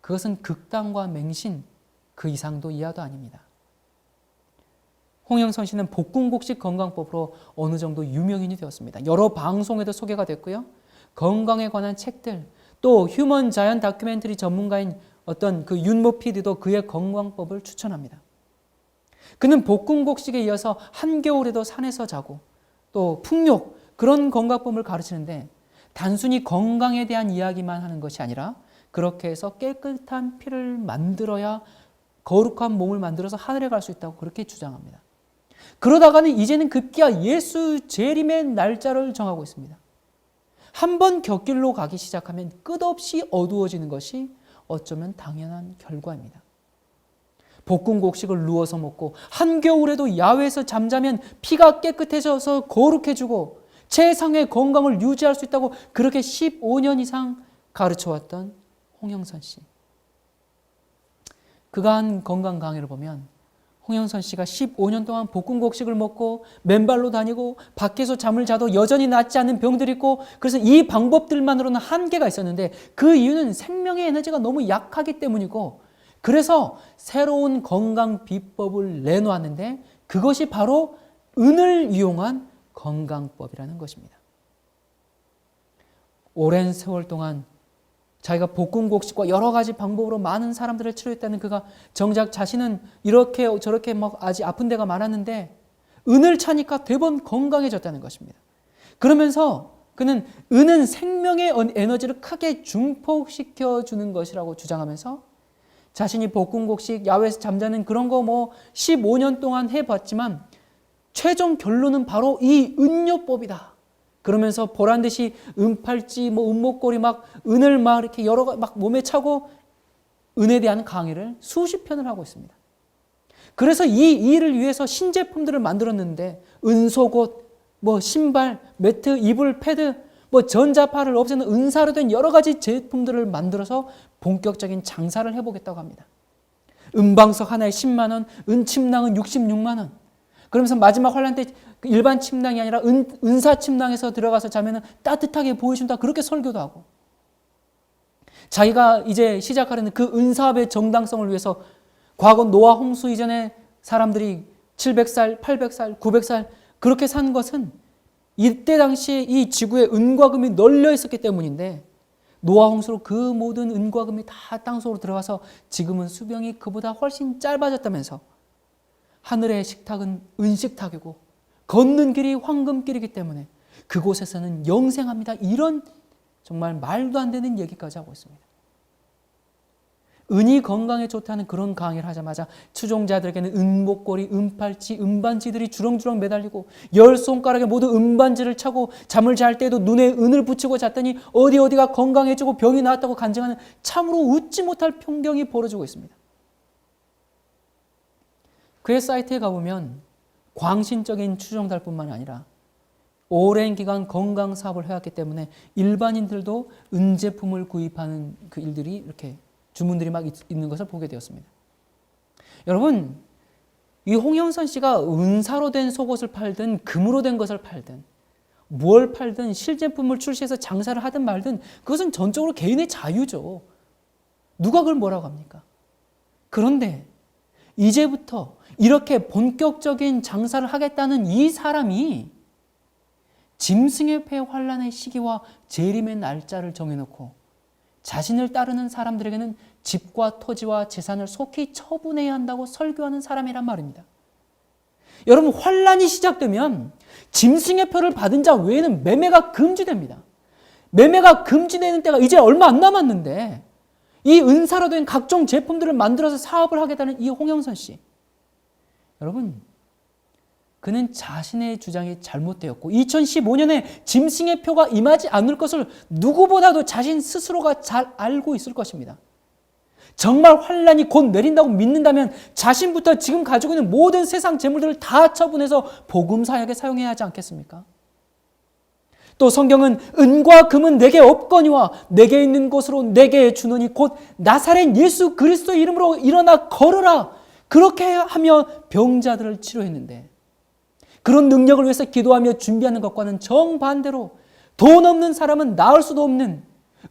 그것은 극단과 맹신 그 이상도 이하도 아닙니다. 홍영선 씨는 복근곡식 건강법으로 어느 정도 유명인이 되었습니다. 여러 방송에도 소개가 됐고요. 건강에 관한 책들, 또 휴먼 자연 다큐멘터리 전문가인 어떤 그 윤모 PD도 그의 건강법을 추천합니다. 그는 복근곡식에 이어서 한겨울에도 산에서 자고 또 풍욕 그런 건강법을 가르치는데 단순히 건강에 대한 이야기만 하는 것이 아니라 그렇게 해서 깨끗한 피를 만들어야 거룩한 몸을 만들어서 하늘에 갈 수 있다고 그렇게 주장합니다. 그러다가는 이제는 급기야 예수 재림의 날짜를 정하고 있습니다. 한번 곁길로 가기 시작하면 끝없이 어두워지는 것이 어쩌면 당연한 결과입니다. 볶음곡식을 누워서 먹고 한겨울에도 야외에서 잠자면 피가 깨끗해져서 거룩해지고 최상의 건강을 유지할 수 있다고 그렇게 15년 이상 가르쳐왔던 홍영선 씨. 그가 한 건강 강의를 보면 홍영선 씨가 15년 동안 볶음곡식을 먹고 맨발로 다니고 밖에서 잠을 자도 여전히 낫지 않는 병들이 있고, 그래서 이 방법들만으로는 한계가 있었는데 그 이유는 생명의 에너지가 너무 약하기 때문이고, 그래서 새로운 건강 비법을 내놓았는데 그것이 바로 은을 이용한 건강법이라는 것입니다. 오랜 세월 동안 자기가 볶음곡식과 여러 가지 방법으로 많은 사람들을 치료했다는 그가 정작 자신은 이렇게 저렇게 막 아직 아픈 데가 많았는데 은을 차니까 대번 건강해졌다는 것입니다. 그러면서 그는 은은 생명의 에너지를 크게 증폭시켜 주는 것이라고 주장하면서 자신이 볶음곡식, 야외에서 잠자는 그런 거 15년 동안 해봤지만 최종 결론은 바로 이 은요법이다. 그러면서 보란 듯이 은팔찌, 은목걸이 은을 이렇게 여러 가 몸에 차고 은에 대한 강의를 수십 편을 하고 있습니다. 그래서 이 일을 위해서 신제품들을 만들었는데 은속옷, 신발, 매트, 이불, 패드, 전자파를 없애는 은사로 된 여러 가지 제품들을 만들어서 본격적인 장사를 해보겠다고 합니다. 은방석 하나에 10만 원, 은침낭은 66만 원. 그러면서 마지막 환란 때 일반 침낭이 아니라 은사 침낭에서 들어가서 자면은 따뜻하게 보여준다. 그렇게 설교도 하고. 자기가 이제 시작하려는 그 은사업의 정당성을 위해서 과거 노아 홍수 이전에 사람들이 700살, 800살, 900살 그렇게 산 것은 이때 당시에 이 지구에 은과 금이 널려 있었기 때문인데, 노아 홍수로 그 모든 은과 금이 다 땅속으로 들어가서 지금은 수명이 그보다 훨씬 짧아졌다면서 하늘의 식탁은 은식탁이고 걷는 길이 황금길이기 때문에 그곳에서는 영생합니다. 이런 정말 말도 안 되는 얘기까지 하고 있습니다. 은이 건강에 좋다는 그런 강의를 하자마자 추종자들에게는 은목걸이, 은팔찌, 은반지들이 주렁주렁 매달리고 10손가락에 모두 은반지를 차고 잠을 잘 때도 눈에 은을 붙이고 잤더니 어디가 건강해지고 병이 나았다고 간증하는 참으로 웃지 못할 풍경이 벌어지고 있습니다. 그의 사이트에 가보면 광신적인 추종자뿐만 아니라 오랜 기간 건강 사업을 해왔기 때문에 일반인들도 은제품을 구입하는 그 일들이 이렇게 주문들이 있는 것을 보게 되었습니다. 여러분, 이 홍영선 씨가 은사로 된 속옷을 팔든 금으로 된 것을 팔든 뭘 팔든 실제품을 출시해서 장사를 하든 말든 그것은 전적으로 개인의 자유죠. 누가 그걸 뭐라고 합니까? 그런데 이제부터 이렇게 본격적인 장사를 하겠다는 이 사람이 짐승의 폐 환란의 시기와 재림의 날짜를 정해놓고 자신을 따르는 사람들에게는 집과 토지와 재산을 속히 처분해야 한다고 설교하는 사람이란 말입니다. 여러분, 환란이 시작되면 짐승의 표를 받은 자 외에는 매매가 금지됩니다. 매매가 금지되는 때가 이제 얼마 안 남았는데 이 은사로 된 각종 제품들을 만들어서 사업을 하겠다는 이 홍영선 씨, 여러분, 그는 자신의 주장이 잘못되었고 2015년에 짐승의 표가 임하지 않을 것을 누구보다도 자신 스스로가 잘 알고 있을 것입니다. 정말 환란이 곧 내린다고 믿는다면 자신부터 지금 가지고 있는 모든 세상 재물들을 다 처분해서 복음 사역에 사용해야 하지 않겠습니까? 또 성경은 은과 금은 내게 없거니와 내게 있는 것으로 내게 주노니 곧 나사렛 예수 그리스도의 이름으로 일어나 걸으라, 그렇게 하며 병자들을 치료했는데, 그런 능력을 위해서 기도하며 준비하는 것과는 정반대로 돈 없는 사람은 나을 수도 없는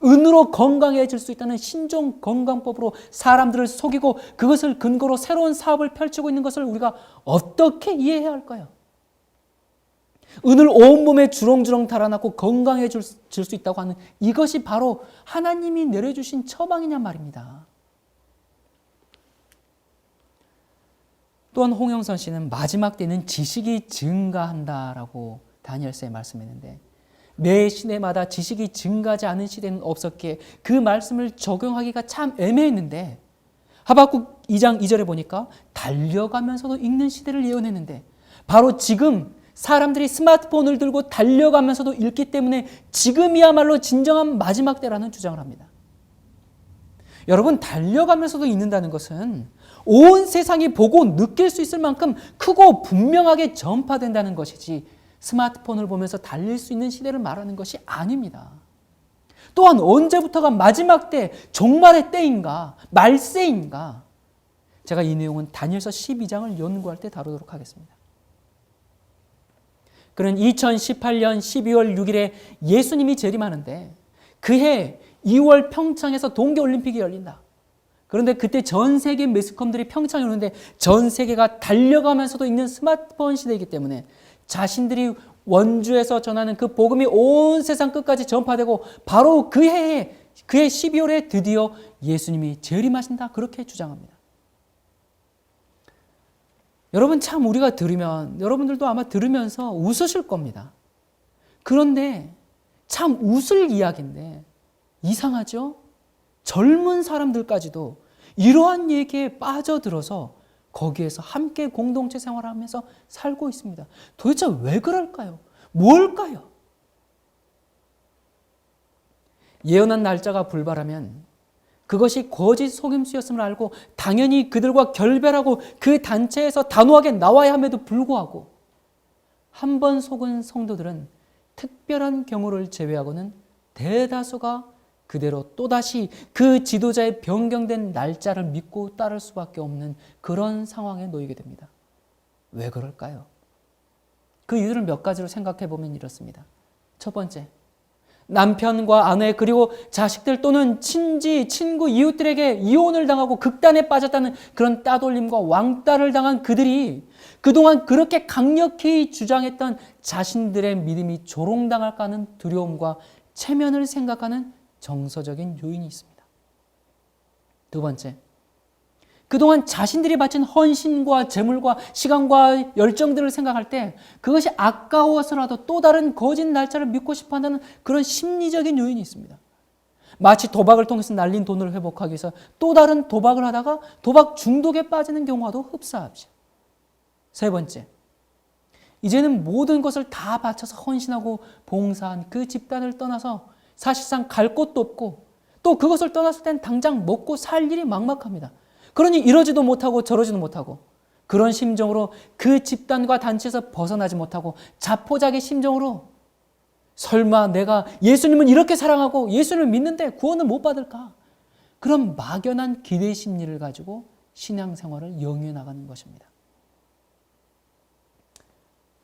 은으로 건강해질 수 있다는 신종 건강법으로 사람들을 속이고 그것을 근거로 새로운 사업을 펼치고 있는 것을 우리가 어떻게 이해해야 할까요? 은을 온몸에 주렁주렁 달아놨고 건강해질 수 있다고 하는 이것이 바로 하나님이 내려주신 처방이냐 말입니다. 또한 홍영선 씨는 마지막 때는 지식이 증가한다라고 다니엘서에 말씀했는데, 매 시대마다 지식이 증가하지 않은 시대는 없었기에 그 말씀을 적용하기가 참 애매했는데, 하박국 2장 2절에 보니까 달려가면서도 읽는 시대를 예언했는데, 바로 지금 사람들이 스마트폰을 들고 달려가면서도 읽기 때문에 지금이야말로 진정한 마지막 때라는 주장을 합니다. 여러분, 달려가면서도 읽는다는 것은 온 세상이 보고 느낄 수 있을 만큼 크고 분명하게 전파된다는 것이지 스마트폰을 보면서 달릴 수 있는 시대를 말하는 것이 아닙니다. 또한 언제부터가 마지막 때, 종말의 때인가, 말세인가? 제가 이 내용은 다니엘서 12장을 연구할 때 다루도록 하겠습니다. 그는 2018년 12월 6일에 예수님이 재림하는데 그해 2월 평창에서 동계올림픽이 열린다. 그런데 그때 전 세계 매스컴들이 평창에 오는데 전 세계가 달려가면서도 있는 스마트폰 시대이기 때문에 자신들이 원주에서 전하는 그 복음이 온 세상 끝까지 전파되고 바로 그해 12월에 드디어 예수님이 재림하신다. 그렇게 주장합니다. 여러분 참 우리가 들으면 여러분들도 아마 들으면서 웃으실 겁니다. 그런데 참 웃을 이야기인데 이상하죠? 젊은 사람들까지도 이러한 얘기에 빠져들어서 거기에서 함께 공동체 생활을 하면서 살고 있습니다. 도대체 왜 그럴까요? 뭘까요? 예언한 날짜가 불발하면 그것이 거짓 속임수였음을 알고 당연히 그들과 결별하고 그 단체에서 단호하게 나와야 함에도 불구하고 한 번 속은 성도들은 특별한 경우를 제외하고는 대다수가 그대로 또다시 그 지도자의 변경된 날짜를 믿고 따를 수밖에 없는 그런 상황에 놓이게 됩니다. 왜 그럴까요? 그 이유를 몇 가지로 생각해 보면 이렇습니다. 첫 번째, 남편과 아내 그리고 자식들 또는 친지, 친구, 이웃들에게 이혼을 당하고 극단에 빠졌다는 그런 따돌림과 왕따를 당한 그들이 그동안 그렇게 강력히 주장했던 자신들의 믿음이 조롱당할까 하는 두려움과 체면을 생각하는 정서적인 요인이 있습니다. 두 번째, 그동안 자신들이 바친 헌신과 재물과 시간과 열정들을 생각할 때 그것이 아까워서라도 또 다른 거짓 날짜를 믿고 싶어 한다는 그런 심리적인 요인이 있습니다. 마치 도박을 통해서 날린 돈을 회복하기 위해서 또 다른 도박을 하다가 도박 중독에 빠지는 경우와도 흡사하죠. 세 번째, 이제는 모든 것을 다 바쳐서 헌신하고 봉사한 그 집단을 떠나서 사실상 갈 곳도 없고 또 그것을 떠났을 땐 당장 먹고 살 일이 막막합니다. 그러니 이러지도 못하고 저러지도 못하고 그런 심정으로 그 집단과 단체에서 벗어나지 못하고 자포자기 심정으로 설마 내가 예수님은 이렇게 사랑하고 예수님을 믿는데 구원을 못 받을까? 그런 막연한 기대 심리를 가지고 신앙생활을 영위해 나가는 것입니다.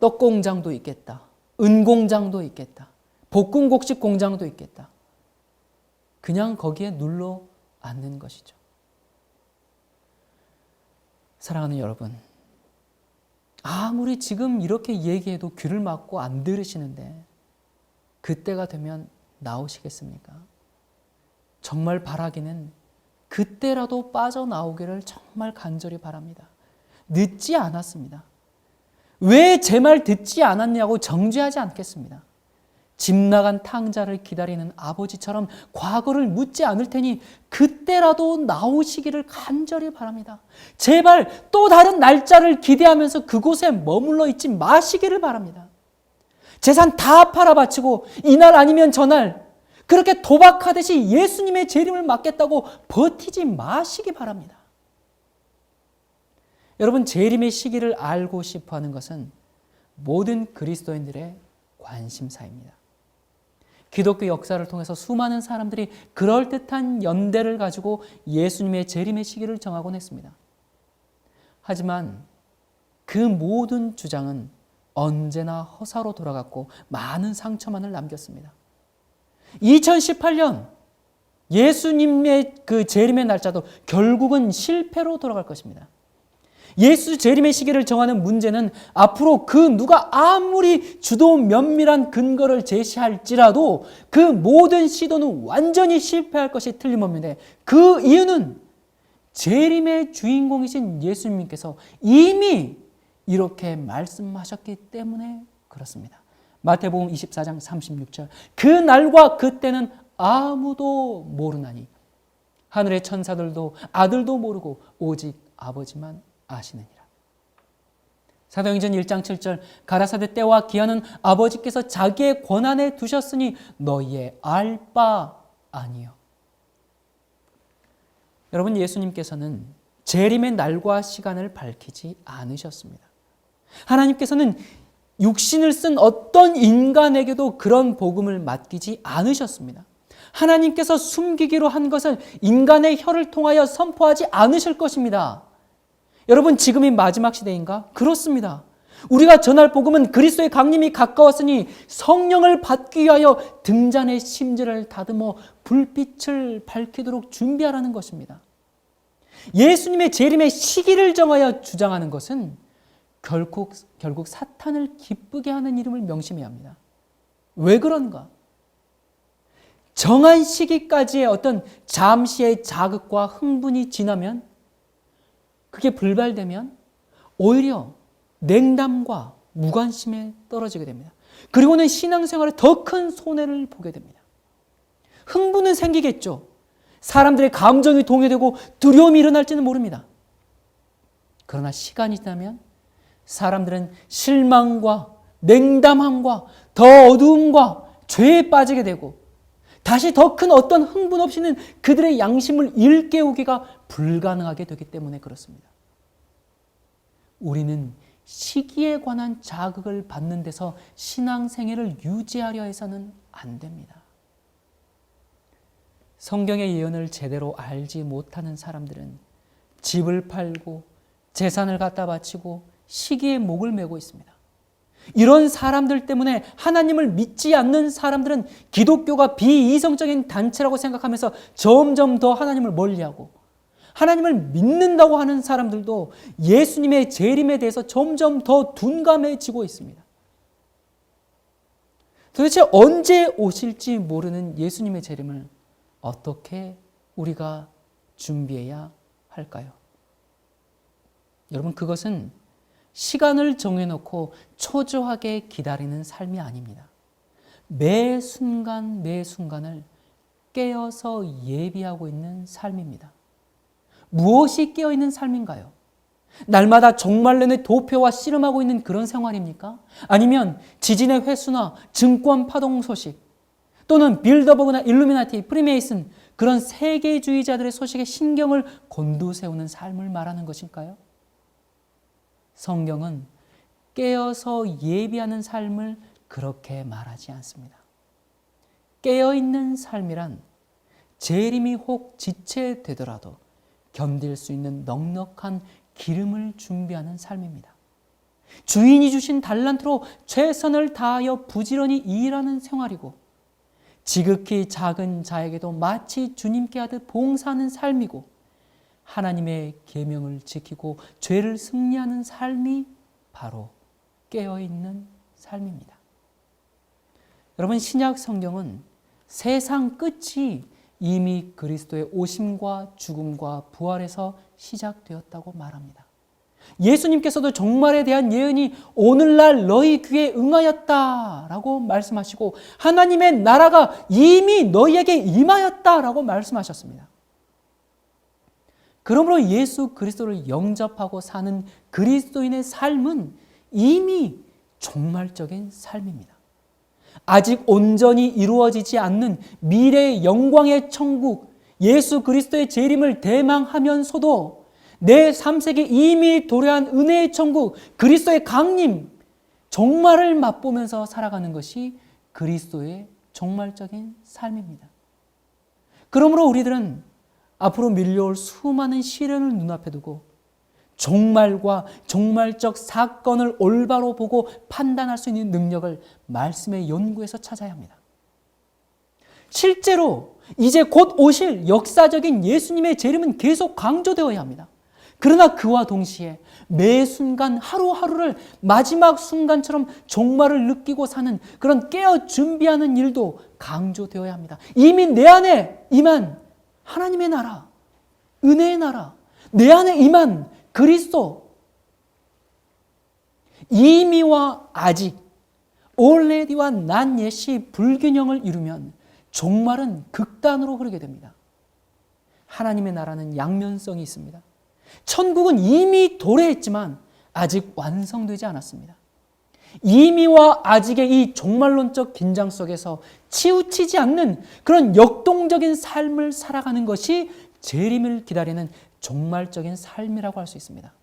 떡공장도 있겠다. 은공장도 있겠다. 볶음곡식 공장도 있겠다. 그냥 거기에 눌러 앉는 것이죠. 사랑하는 여러분, 아무리 지금 이렇게 얘기해도 귀를 막고 안 들으시는데 그때가 되면 나오시겠습니까? 정말 바라기는 그때라도 빠져나오기를 정말 간절히 바랍니다. 늦지 않았습니다. 왜 제 말 듣지 않았냐고 정죄하지 않겠습니다. 집 나간 탕자를 기다리는 아버지처럼 과거를 묻지 않을 테니 그때라도 나오시기를 간절히 바랍니다. 제발 또 다른 날짜를 기대하면서 그곳에 머물러 있지 마시기를 바랍니다. 재산 다 팔아바치고 이날 아니면 저날 그렇게 도박하듯이 예수님의 재림을 맞겠다고 버티지 마시기 바랍니다. 여러분, 재림의 시기를 알고 싶어하는 것은 모든 그리스도인들의 관심사입니다. 기독교 역사를 통해서 수많은 사람들이 그럴듯한 연대를 가지고 예수님의 재림의 시기를 정하곤 했습니다. 하지만 그 모든 주장은 언제나 허사로 돌아갔고 많은 상처만을 남겼습니다. 2018년 예수님의 그 재림의 날짜도 결국은 실패로 돌아갈 것입니다. 예수 재림의 시기를 정하는 문제는 앞으로 그 누가 아무리 주도 면밀한 근거를 제시할지라도 그 모든 시도는 완전히 실패할 것이 틀림없는데 그 이유는 재림의 주인공이신 예수님께서 이미 이렇게 말씀하셨기 때문에 그렇습니다. 마태복음 24장 36절, 그 날과 그때는 아무도 모르나니 하늘의 천사들도 아들도 모르고 오직 아버지만 아시느니라. 사도행전 1장 7절, 가라사대 때와 기한은 아버지께서 자기의 권한에 두셨으니 너희의 알 바 아니요. 여러분, 예수님께서는 재림의 날과 시간을 밝히지 않으셨습니다. 하나님께서는 육신을 쓴 어떤 인간에게도 그런 복음을 맡기지 않으셨습니다. 하나님께서 숨기기로 한 것을 인간의 혀를 통하여 선포하지 않으실 것입니다. 여러분, 지금이 마지막 시대인가? 그렇습니다. 우리가 전할 복음은 그리스도의 강림이 가까웠으니 성령을 받기 위하여 등잔의 심지를 다듬어 불빛을 밝히도록 준비하라는 것입니다. 예수님의 재림의 시기를 정하여 주장하는 것은 결국 사탄을 기쁘게 하는 이름을 명심해야 합니다. 왜 그런가? 정한 시기까지의 어떤 잠시의 자극과 흥분이 지나면, 그게 불발되면 오히려 냉담과 무관심에 떨어지게 됩니다. 그리고는 신앙생활에 더 큰 손해를 보게 됩니다. 흥분은 생기겠죠. 사람들의 감정이 동요되고 두려움이 일어날지는 모릅니다. 그러나 시간이 지나면 사람들은 실망과 냉담함과 더 어두움과 죄에 빠지게 되고 다시 더 큰 어떤 흥분 없이는 그들의 양심을 일깨우기가 불가능하게 되기 때문에 그렇습니다. 우리는 시기에 관한 자극을 받는 데서 신앙생애를 유지하려 해서는 안 됩니다. 성경의 예언을 제대로 알지 못하는 사람들은 집을 팔고 재산을 갖다 바치고 시기에 목을 메고 있습니다. 이런 사람들 때문에 하나님을 믿지 않는 사람들은 기독교가 비이성적인 단체라고 생각하면서 점점 더 하나님을 멀리하고, 하나님을 믿는다고 하는 사람들도 예수님의 재림에 대해서 점점 더 둔감해지고 있습니다. 도대체 언제 오실지 모르는 예수님의 재림을 어떻게 우리가 준비해야 할까요? 여러분, 그것은 시간을 정해놓고 초조하게 기다리는 삶이 아닙니다. 매 순간 매 순간을 깨어서 예비하고 있는 삶입니다. 무엇이 깨어있는 삶인가요? 날마다 종말 내내 도표와 씨름하고 있는 그런 생활입니까? 아니면 지진의 횟수나 증권 파동 소식, 또는 빌더버그나 일루미나티, 프리메이슨, 그런 세계주의자들의 소식에 신경을 곤두세우는 삶을 말하는 것일까요? 성경은 깨어서 예비하는 삶을 그렇게 말하지 않습니다. 깨어있는 삶이란 재림이 혹 지체되더라도 견딜 수 있는 넉넉한 기름을 준비하는 삶입니다. 주인이 주신 달란트로 최선을 다하여 부지런히 일하는 생활이고, 지극히 작은 자에게도 마치 주님께 하듯 봉사하는 삶이고, 하나님의 계명을 지키고 죄를 승리하는 삶이 바로 깨어있는 삶입니다. 여러분, 신약 성경은 세상 끝이 이미 그리스도의 오심과 죽음과 부활에서 시작되었다고 말합니다. 예수님께서도 종말에 대한 예언이 오늘날 너희 귀에 응하였다라고 말씀하시고, 하나님의 나라가 이미 너희에게 임하였다라고 말씀하셨습니다. 그러므로 예수 그리스도를 영접하고 사는 그리스도인의 삶은 이미 종말적인 삶입니다. 아직 온전히 이루어지지 않는 미래의 영광의 천국, 예수 그리스도의 재림을 대망하면서도 내 3세기 이미 도래한 은혜의 천국, 그리스도의 강림, 종말을 맛보면서 살아가는 것이 그리스도의 종말적인 삶입니다. 그러므로 우리들은 앞으로 밀려올 수많은 시련을 눈앞에 두고 종말과 종말적 사건을 올바로 보고 판단할 수 있는 능력을 말씀의 연구에서 찾아야 합니다. 실제로 이제 곧 오실 역사적인 예수님의 재림은 계속 강조되어야 합니다. 그러나 그와 동시에 매 순간 하루하루를 마지막 순간처럼 종말을 느끼고 사는 그런 깨어 준비하는 일도 강조되어야 합니다. 이미 내 안에 임한 하나님의 나라, 은혜의 나라, 내 안에 임한 그리스도, 이미와 아직, already와 not yet이 불균형을 이루면 종말은 극단으로 흐르게 됩니다. 하나님의 나라는 양면성이 있습니다. 천국은 이미 도래했지만 아직 완성되지 않았습니다. 이미와 아직의 이 종말론적 긴장 속에서 치우치지 않는 그런 역동적인 삶을 살아가는 것이 재림을 기다리는 종말적인 삶이라고 할 수 있습니다.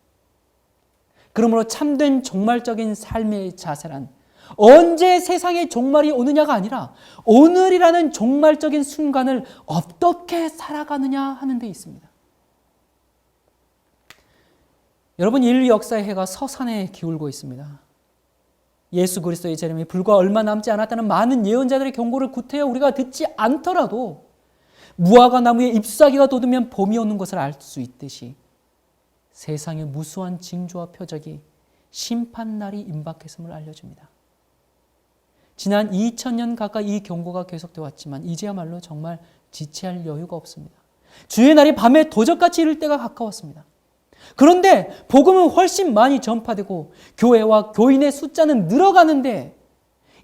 그러므로 참된 종말적인 삶의 자세란 언제 세상의 종말이 오느냐가 아니라 오늘이라는 종말적인 순간을 어떻게 살아가느냐 하는 데 있습니다. 여러분, 인류 역사의 해가 서산에 기울고 있습니다. 예수 그리스도의 재림이 불과 얼마 남지 않았다는 많은 예언자들의 경고를 구태여 우리가 듣지 않더라도 무화과 나무에 잎사귀가 돋으면 봄이 오는 것을 알 수 있듯이 세상의 무수한 징조와 표적이 심판날이 임박했음을 알려줍니다. 지난 2000년 가까이 이 경고가 계속되어 왔지만 이제야말로 정말 지체할 여유가 없습니다. 주의 날이 밤에 도적같이 이를 때가 가까웠습니다. 그런데 복음은 훨씬 많이 전파되고 교회와 교인의 숫자는 늘어가는데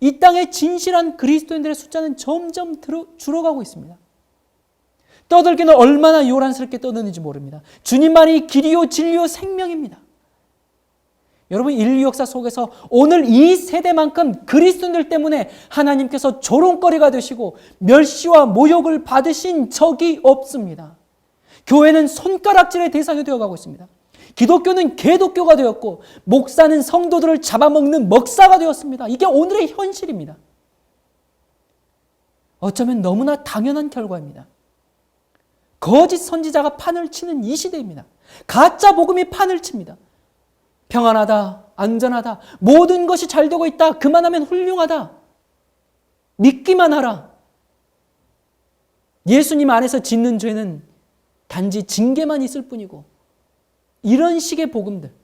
이 땅의 진실한 그리스도인들의 숫자는 점점 줄어가고 있습니다. 떠들기는 얼마나 요란스럽게 떠드는지 모릅니다. 주님만이 길이요 진리요 생명입니다. 여러분, 인류 역사 속에서 오늘 이 세대만큼 그리스도인들 때문에 하나님께서 조롱거리가 되시고 멸시와 모욕을 받으신 적이 없습니다. 교회는 손가락질의 대상이 되어가고 있습니다. 기독교는 개독교가 되었고 목사는 성도들을 잡아먹는 먹사가 되었습니다. 이게 오늘의 현실입니다. 어쩌면 너무나 당연한 결과입니다. 거짓 선지자가 판을 치는 이 시대입니다. 가짜 복음이 판을 칩니다. 평안하다, 안전하다, 모든 것이 잘 되고 있다, 그만하면 훌륭하다, 믿기만 하라. 예수님 안에서 짓는 죄는 단지 징계만 있을 뿐이고, 이런 식의 복음들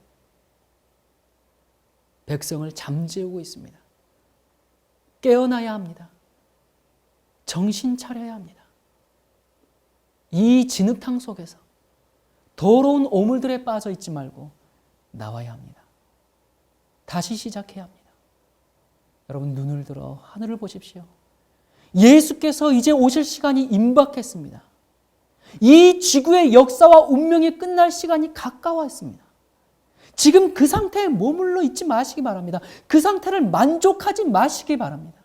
백성을 잠재우고 있습니다. 깨어나야 합니다. 정신 차려야 합니다. 이 진흙탕 속에서 더러운 오물들에 빠져 있지 말고 나와야 합니다. 다시 시작해야 합니다. 여러분, 눈을 들어 하늘을 보십시오. 예수께서 이제 오실 시간이 임박했습니다. 이 지구의 역사와 운명이 끝날 시간이 가까웠습니다. 지금 그 상태에 머물러 있지 마시기 바랍니다. 그 상태를 만족하지 마시기 바랍니다.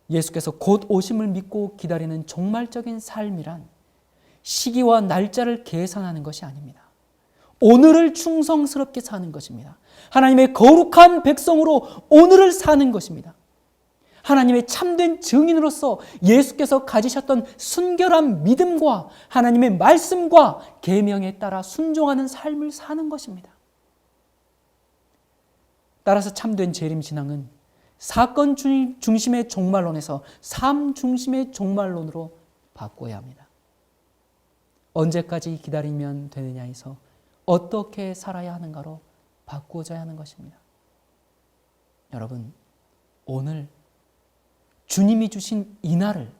예수께서 곧 오심을 믿고 기다리는 종말적인 삶이란 시기와 날짜를 계산하는 것이 아닙니다. 오늘을 충성스럽게 사는 것입니다. 하나님의 거룩한 백성으로 오늘을 사는 것입니다. 하나님의 참된 증인으로서 예수께서 가지셨던 순결한 믿음과 하나님의 말씀과 계명에 따라 순종하는 삶을 사는 것입니다. 따라서 참된 재림신앙은 사건 중심의 종말론에서 삶 중심의 종말론으로 바꿔야 합니다. 언제까지 기다리면 되느냐에서 어떻게 살아야 하는가로 바꾸어져야 하는 것입니다. 여러분, 오늘 주님이 주신 이 날을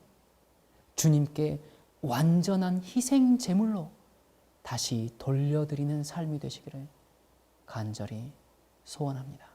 주님께 완전한 희생 제물로 다시 돌려드리는 삶이 되시기를 간절히 소원합니다.